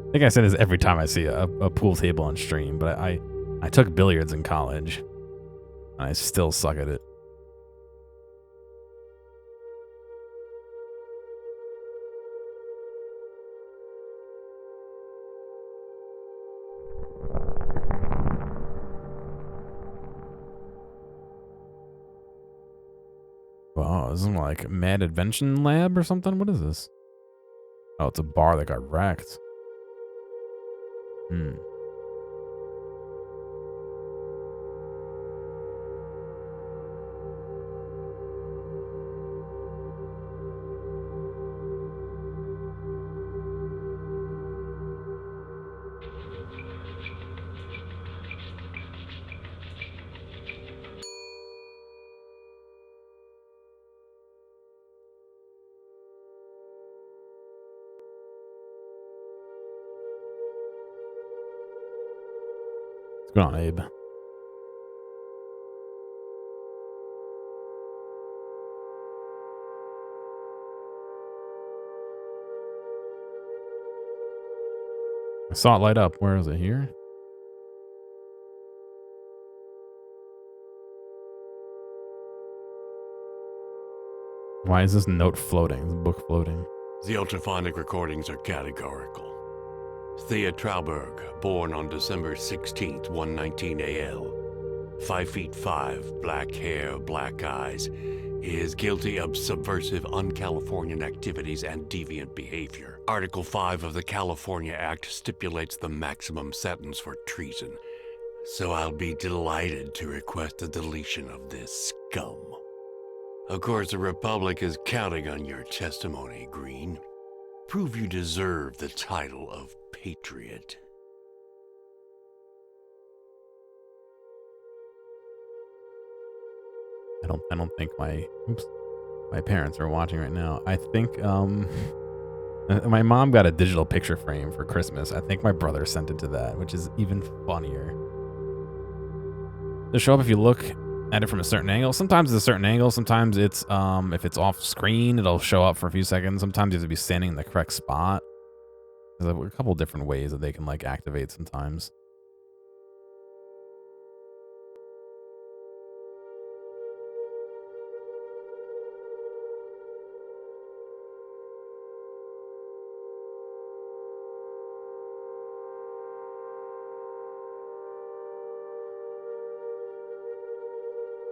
I think I say this every time I see a pool table on stream, but I took billiards in college. And I still suck at it. Wow, this is like Mad Invention Lab or something? What is this? Oh, it's a bar that got wrecked. Hmm. What's going on, Abe? I saw it light up. Where is it? Here? Why is this note floating? This book floating? The ultraphonic recordings are categorical. Thea Trauberg, born on December 16th, 119 AL, 5 feet 5, black hair, black eyes, is guilty of subversive un-Californian activities and deviant behavior. Article 5 of the California Act stipulates the maximum sentence for treason, so I'll be delighted to request the deletion of this scum. Of course, the Republic is counting on your testimony, Green. Prove you deserve the title of Patriot. I don't think my parents are watching right now. I think my mom got a digital picture frame for Christmas. I think my brother sent it to that, which is even funnier. It'll show up if you look at it from a certain angle. Sometimes it's a certain angle. Sometimes it's if it's off screen, it'll show up for a few seconds. Sometimes you have to be standing in the correct spot. There's a couple different ways that they can like activate sometimes.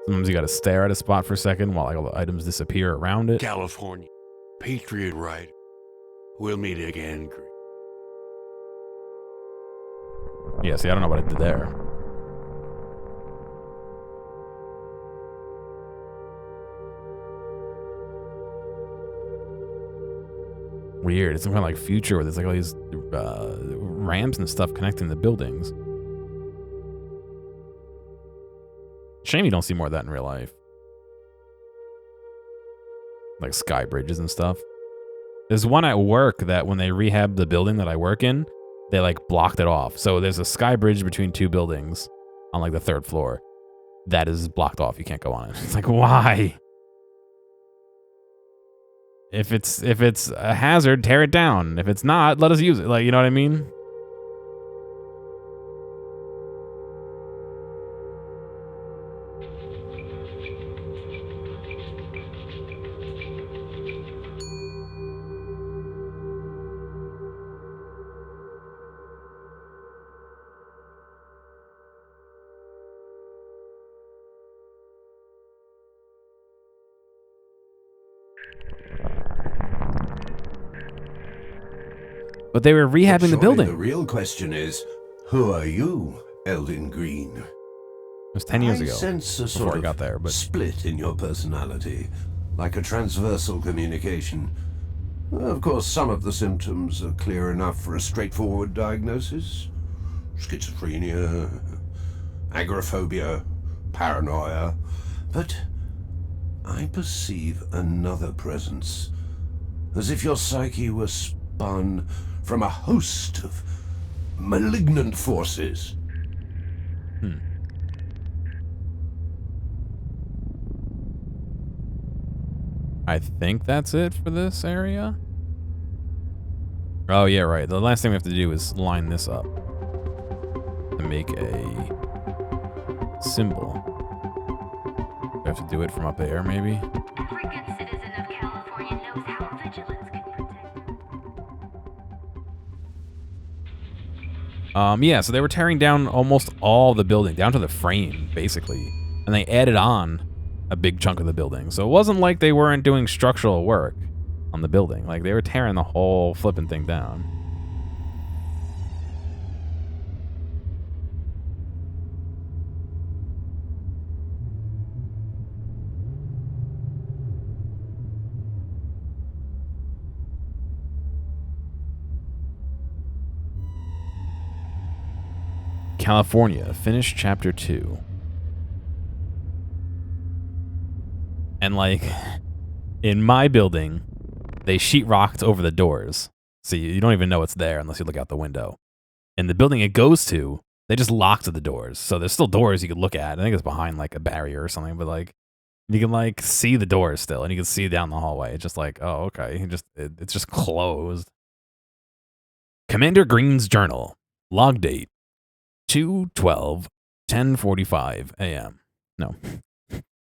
Sometimes you gotta stare at a spot for a second while like all the items disappear around it. California, Patriot right. We'll meet again, Green. Yeah, see, I don't know what I did there. Weird. It's some kind of like future where there's like all these ramps and stuff connecting the buildings. Shame you don't see more of that in real life. Like sky bridges and stuff. There's one at work that when they rehabbed the building that I work in, they like blocked it off. So there's a sky bridge between two buildings on like the 3rd floor. That is blocked off. You can't go on it. It's like, why? If it's a hazard, tear it down. If it's not, let us use it. Like, you know what I mean? But they were rehabbing the building. The real question is, who are you, Eldin Green? It was 10 years ago. I sense a before sort I got there, but split in your personality, like a transversal communication. Of course, some of the symptoms are clear enough for a straightforward diagnosis. Schizophrenia, agoraphobia, paranoia. But I perceive another presence, as if your psyche were spun from a host of malignant forces. I think that's it for this area. Oh, yeah, right. The last thing we have to do is line this up to make a symbol. We have to do it from up there, maybe? Every good citizen of California knows how vigilance can protect. Yeah, so they were tearing down almost all the building, down to the frame, basically. And they added on a big chunk of the building. So it wasn't like they weren't doing structural work on the building. Like, they were tearing the whole flipping thing down. California, finished chapter 2. And like, in my building, they sheetrocked over the doors. So you don't even know it's there unless you look out the window. In the building it goes to, they just locked the doors. So there's still doors you could look at. I think it's behind like a barrier or something, but like, you can like see the doors still, and you can see down the hallway. It's just like, oh, okay. It's just closed. Commander Green's journal. Log date 2/12/10:45 a.m. No,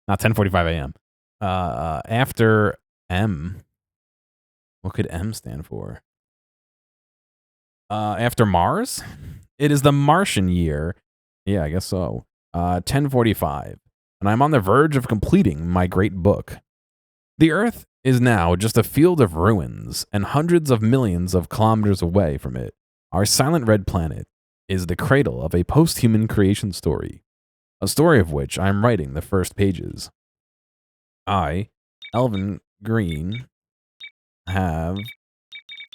not 10:45 a.m. After M. What could M stand for? After Mars? It is the Martian year. Yeah, I guess so. 10:45. And I'm on the verge of completing my great book. The Earth is now just a field of ruins, and hundreds of millions of kilometers away from it, our silent red planet is the cradle of a post-human creation story, a story of which I am writing the first pages. I, Elvin Green, have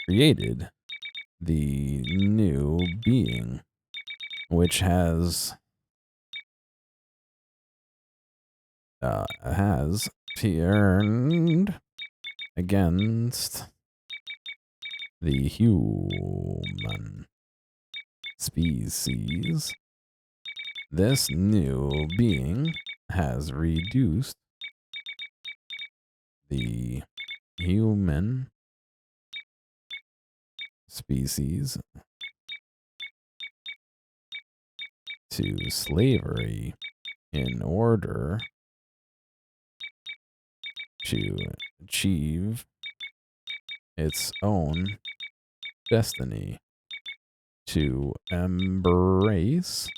created the new being, which has turned against the human species. This new being has reduced the human species to slavery in order to achieve its own destiny, to embrace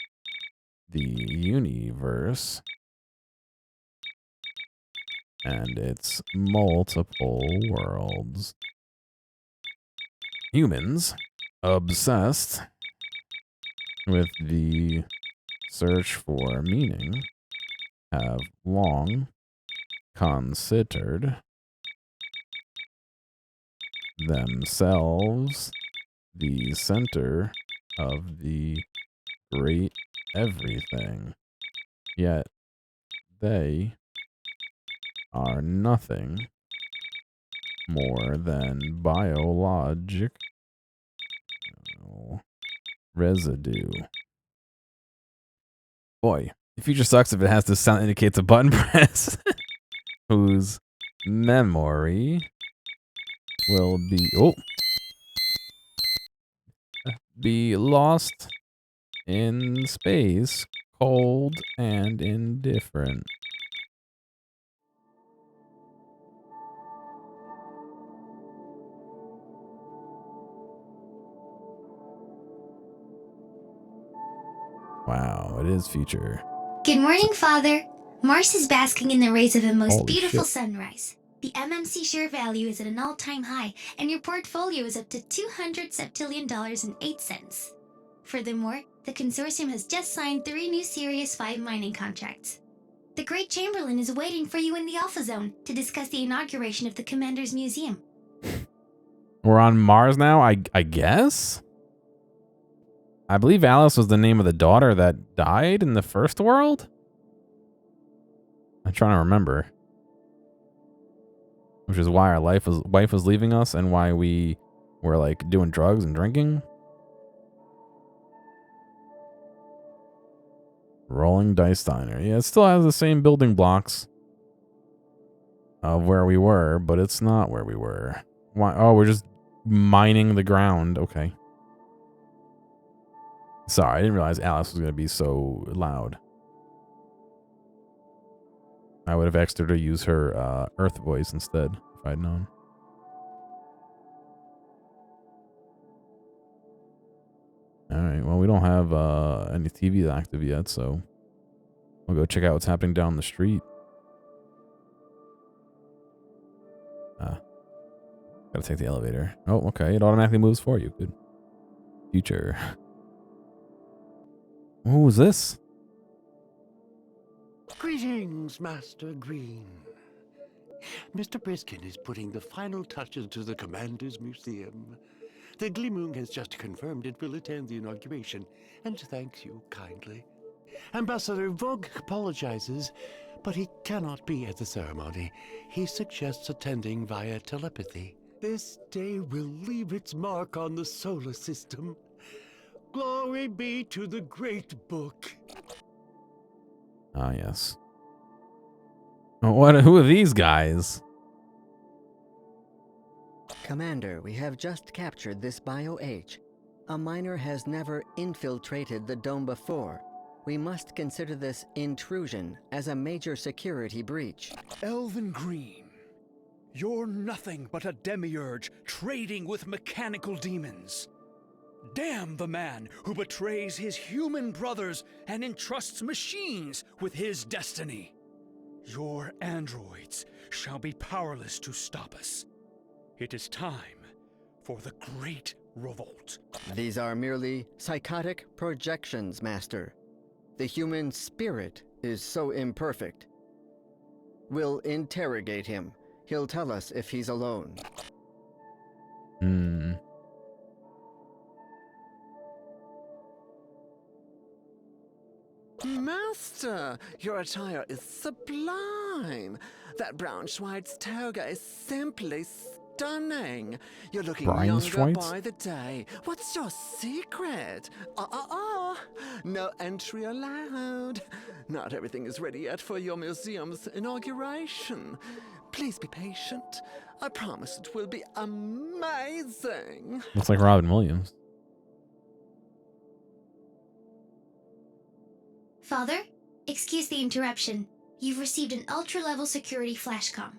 the universe and its multiple worlds. Humans, obsessed with the search for meaning, have long considered themselves the center of the great everything, yet they are nothing more than biological residue. Boy, the future sucks if it has this sound indicates a button press whose memory will be lost in space, cold and indifferent. Wow, it is future. Good morning, Father. Mars is basking in the rays of a most Holy beautiful shit. sunrise. The MMC share value is at an all-time high, and your portfolio is up to $200 septillion and 8 cents. Furthermore, the consortium has just signed 3 new Sirius 5 mining contracts. The Great Chamberlain is waiting for you in the Alpha Zone to discuss the inauguration of the Commander's Museum. We're on Mars now, I guess? I believe Alice was the name of the daughter that died in the first world? I'm trying to remember. Which is why our wife was leaving us and why we were like doing drugs and drinking. Rolling Dice Diner. Yeah, it still has the same building blocks of where we were, but it's not where we were. Why? Oh, we're just mining the ground. Okay. Sorry, I didn't realize Alice was going to be so loud. I would have asked her to use her Earth voice instead, if I'd known. Alright, well, we don't have any TV active yet, so we'll go check out what's happening down the street. Gotta take the elevator. Oh, okay, it automatically moves for you. Good. Future. Who was this? Greetings, Master Green. Mr. Briskin is putting the final touches to the Commander's Museum. The Gleamoon has just confirmed it will attend the inauguration, and thanks you kindly. Ambassador Vogue apologizes, but he cannot be at the ceremony. He suggests attending via telepathy. This day will leave its mark on the solar system. Glory be to the great book. Ah, yes. Who are these guys? Commander, we have just captured this bio-H. A miner has never infiltrated the dome before. We must consider this intrusion as a major security breach. Elvin Green, you're nothing but a demiurge trading with mechanical demons. Damn the man who betrays his human brothers and entrusts machines with his destiny. Your androids shall be powerless to stop us. It is time for the Great Revolt. These are merely psychotic projections, Master. The human spirit is so imperfect. We'll interrogate him. He'll tell us if he's alone. Master, your attire is sublime. That brown Schweitz toga is simply stunning. You're looking Brian younger Schweitz? by the day. What's your secret? No entry allowed. Not everything is ready yet for your museum's inauguration. Please be patient. I promise it will be amazing. Looks like Robin Williams. Father, excuse the interruption. You've received an ultra-level security flashcom.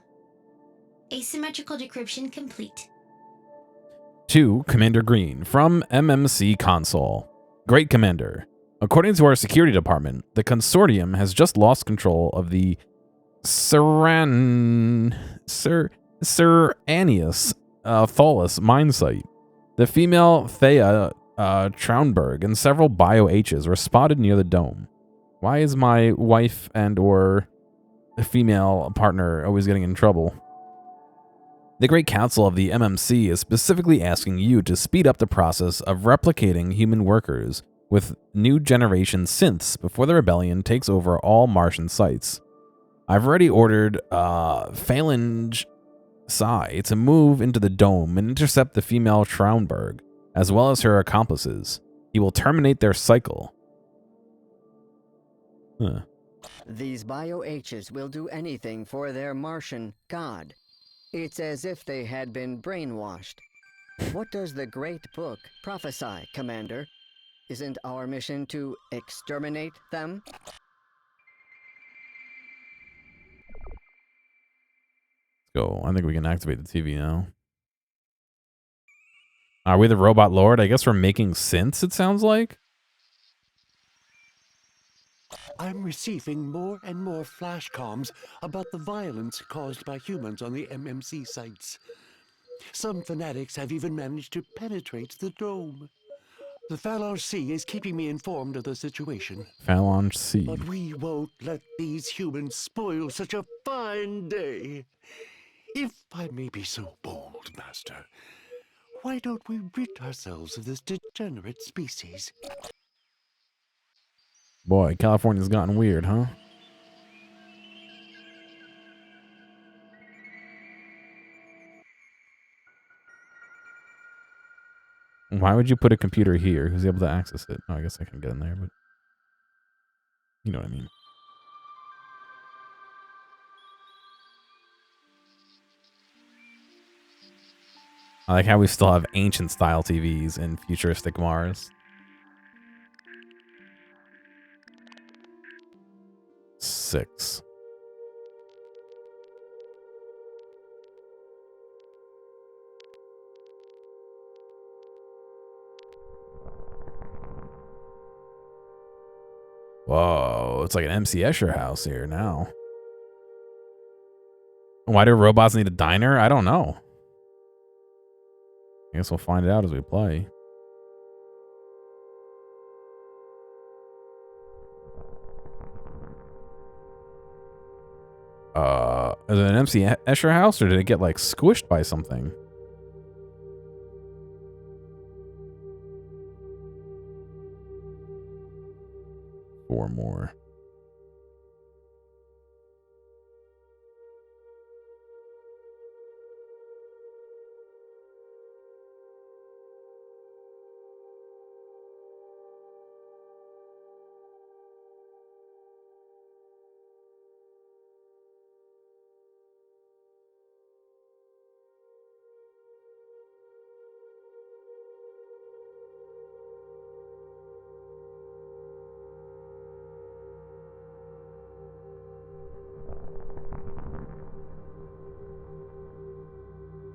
Asymmetrical decryption complete. To Commander Green from MMC Console. Great Commander. According to our security department, the consortium has just lost control of the Seranius Tholus mine site. The female Thea Traunberg and several Bio-H's were spotted near the dome. Why is my wife and or female partner always getting in trouble? The Great Council of the MMC is specifically asking you to speed up the process of replicating human workers with new generation synths before the rebellion takes over all Martian sites. I've already ordered Phalange Psi to move into the dome and intercept the female Traunberg, as well as her accomplices. He will terminate their cycle. Huh. These Bio-H's will do anything for their Martian god. It's as if they had been brainwashed. What does the Great Book prophesy, Commander? Isn't our mission to exterminate them? Let's go. I think we can activate the TV now. Are we the robot lord? I guess we're making synths, it sounds like. I'm receiving more and more flashcoms about the violence caused by humans on the MMC sites. Some fanatics have even managed to penetrate the dome. The Phalange C is keeping me informed of the situation. Phalange C. But we won't let these humans spoil such a fine day. If I may be so bold, Master, why don't we rid ourselves of this degenerate species? Boy, California's gotten weird, huh? Why would you put a computer here? Who's able to access it? Oh, I guess I can get in there, but you know what I mean. I like how we still have ancient style TVs in futuristic Mars. 6. Whoa, it's like an MC Escher house here now. Why do robots need a diner? I don't know. I guess we'll find it out as we play. Is it an MC Escher house, or did it get like squished by something? Four more.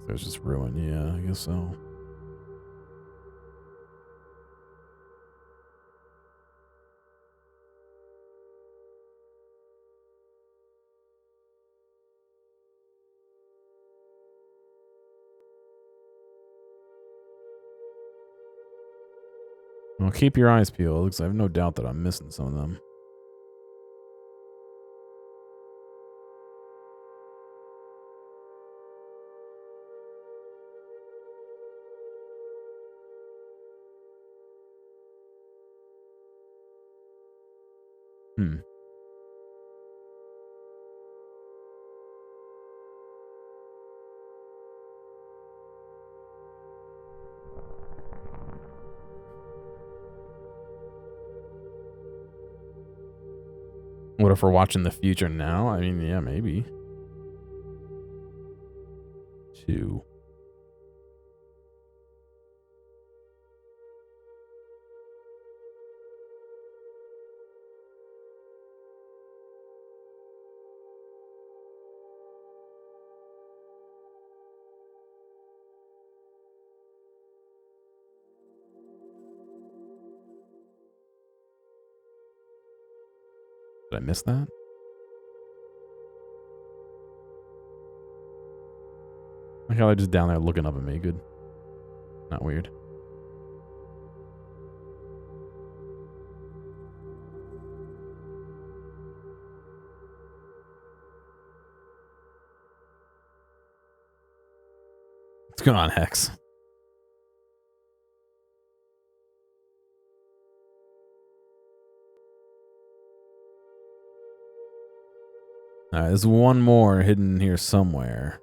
There's just ruin. Yeah, I guess so. Well, keep your eyes peeled, because I have no doubt that I'm missing some of them. Hmm. What if we're watching the future now? I mean, yeah, maybe. 2. Did I miss that? Like how they're just down there looking up at me. Good. Not weird. What's going on, Hex? Alright, there's one more hidden here somewhere.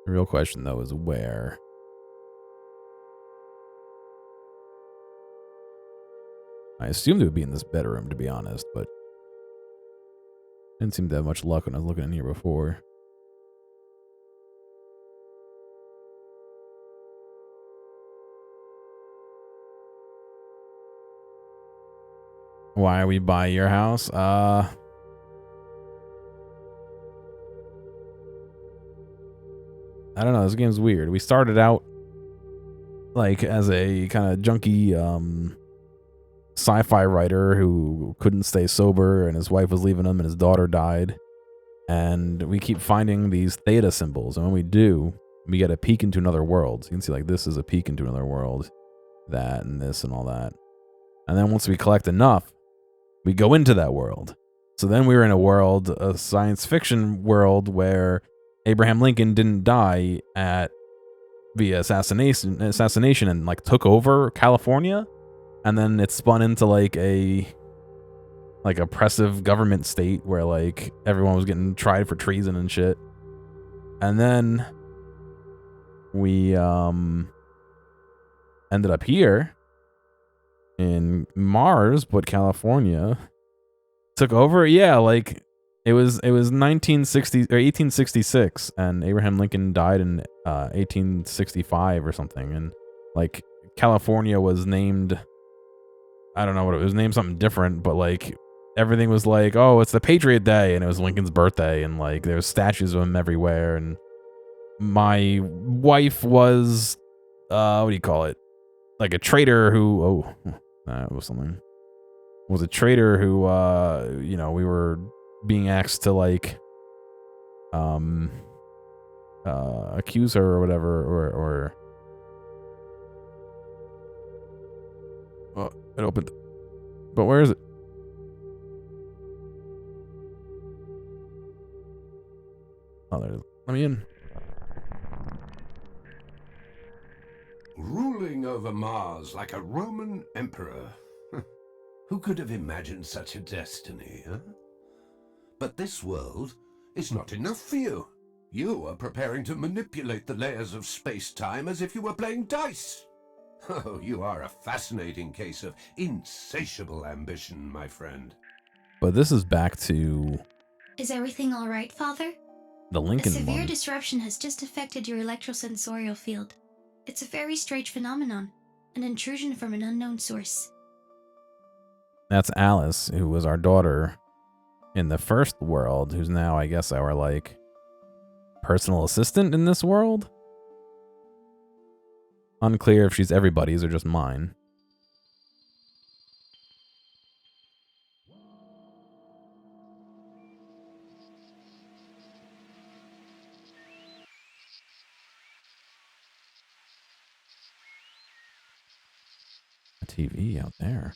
The real question, though, is where? I assumed it would be in this bedroom, to be honest, but didn't seem to have much luck when I was looking in here before. Why we buy your house? I don't know, this game's weird. We started out like as a kind of junky sci-fi writer who couldn't stay sober, and his wife was leaving him and his daughter died. And we keep finding these theta symbols, and when we do, we get a peek into another world. So you can see like this is a peek into another world, that and this and all that. And then once we collect enough, we go into that world. So then we were in a world, a science fiction world, where Abraham Lincoln didn't die via assassination and like took over California, and then it spun into like a oppressive government state where like everyone was getting tried for treason and shit. And then we ended up here in Mars, but California took over. Yeah, like it was 1960 or 1866, and Abraham Lincoln died in 1865 or something, and like California was named, I don't know what it was named, something different, but like everything was like, oh, it's the Patriot Day, and it was Lincoln's birthday, and like there's statues of him everywhere. And my wife was what do you call it, like a traitor who that was something, was a traitor who you know, we were being asked to like accuse her or whatever, or oh, it opened, but where is it? Oh, there it is. Let me in. Ruling over Mars like a Roman emperor. Who could have imagined such a destiny, huh? But this world is not enough for you. You are preparing to manipulate the layers of space-time as if you were playing dice. Oh, you are a fascinating case of insatiable ambition, my friend. But this is back to Is everything all right, Father? the Lincoln A severe one. disruption has just affected your electrosensorial field. It's a very strange phenomenon, an intrusion from an unknown source. That's Alice, who was our daughter in the first world, who's now, I guess, our like personal assistant in this world? Unclear if she's everybody's or just mine. A TV out there.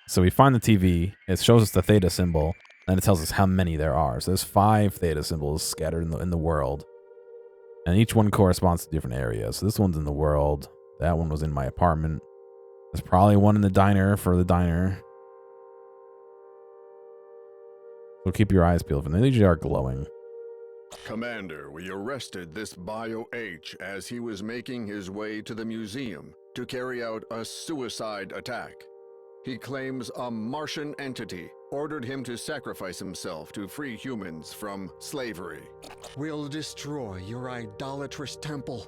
So we find the TV, it shows us the theta symbol, and it tells us how many there are. So there's 5 theta symbols scattered in the world. And each one corresponds to different areas. So this one's in the world. That one was in my apartment. There's probably one in the diner for the diner. So keep your eyes peeled for them. They usually are glowing. Commander, we arrested this Bio H as he was making his way to the museum to carry out a suicide attack. He claims a Martian entity ordered him to sacrifice himself to free humans from slavery. We'll destroy your idolatrous temple.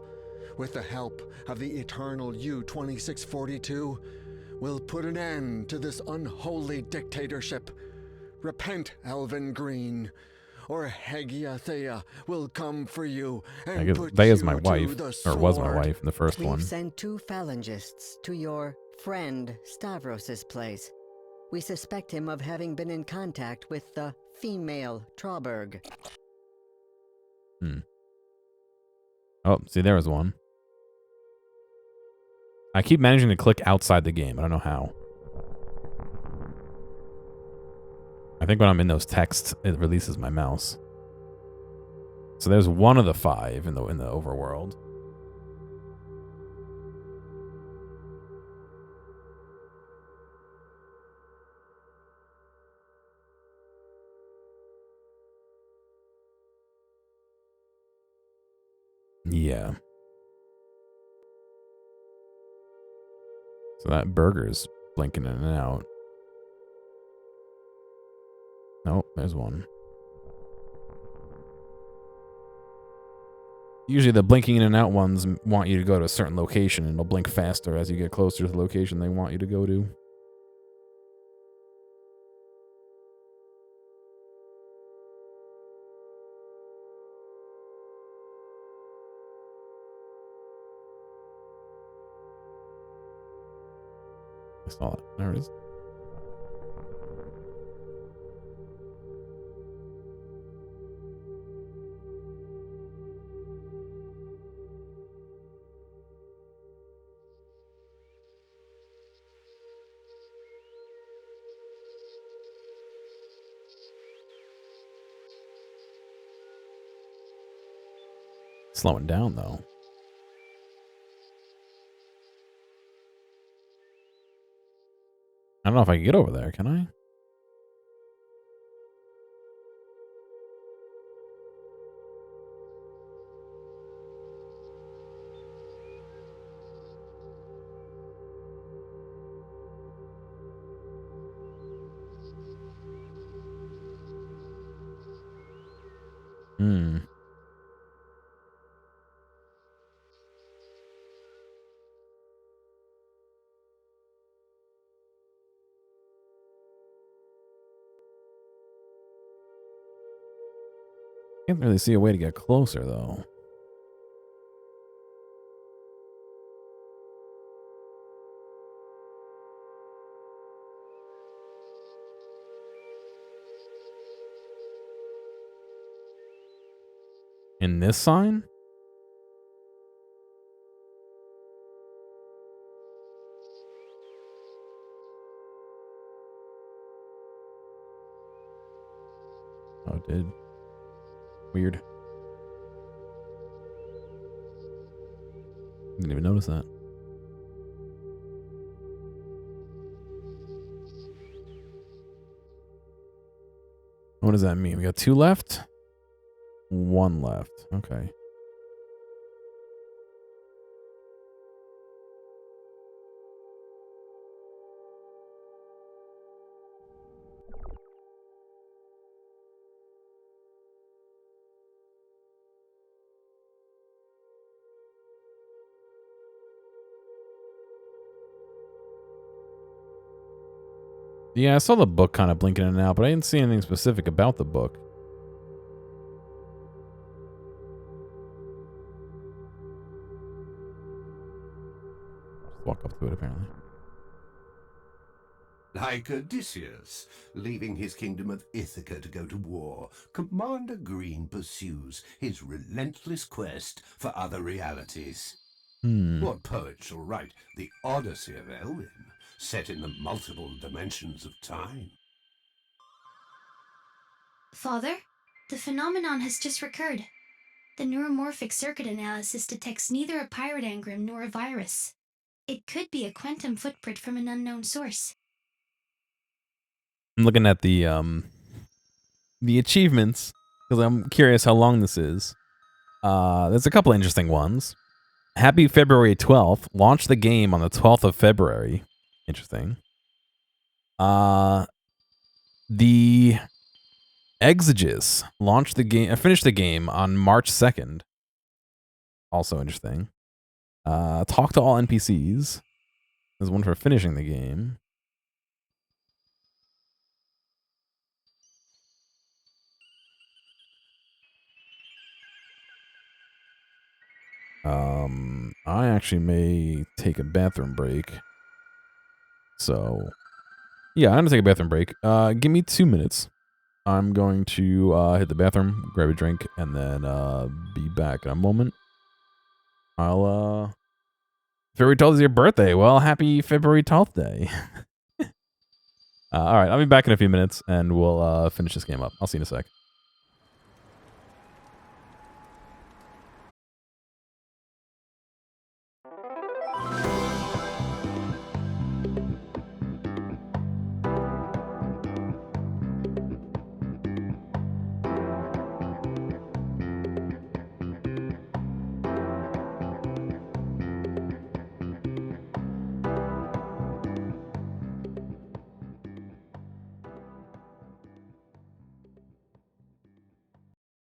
With the help of the eternal U-2642, we'll put an end to this unholy dictatorship. Repent, Alvin Green, or Hagia Thea will come for you and I guess put Thea's you my to wife, the or was my sword. wife in the first We've one. sent 2 phalangists to your friend Stavros's place. We suspect him of having been in contact with the female Trauberg. Oh, see, there was one. I keep managing to click outside the game. I don't know how. I think when I'm in those texts, it releases my mouse. So there's one of the 5 in the overworld. Yeah. So that burger's blinking in and out. Nope, there's one. Usually the blinking in and out ones want you to go to a certain location, and it'll blink faster as you get closer to the location they want you to go to. I saw it. There it is. Slowing down, though. I don't know if I can get over there, can I? Can't really see a way to get closer, though. In this sign? Oh, it did. Weird. Didn't even notice that. What does that mean? We got 2 left? 1 left. Okay. Yeah, I saw the book kind of blinking in and out, but I didn't see anything specific about the book. Just walk up to it, apparently. Like Odysseus, leaving his kingdom of Ithaca to go to war, Commander Green pursues his relentless quest for other realities. What poet shall write the Odyssey of Elwin, set in the multiple dimensions of time? Father, the phenomenon has just recurred. The neuromorphic circuit analysis detects neither a pirate engram nor a virus. It could be a quantum footprint from an unknown source. I'm looking at the achievements because I'm curious how long this is. There's a couple interesting ones. Happy February 12th. Launch the game on the 12th of February. Interesting. The Exeges launched the game, finished the game on March 2nd. Also interesting. Talk to all NPCs. There's one for finishing the game. I actually may take a bathroom break. So, yeah, I'm gonna take a bathroom break. Give me 2 minutes. I'm going to hit the bathroom, grab a drink, and then be back in a moment. February 12th is your birthday. Well, happy February 12th day. All right, I'll be back in a few minutes, and we'll finish this game up. I'll see you in a sec.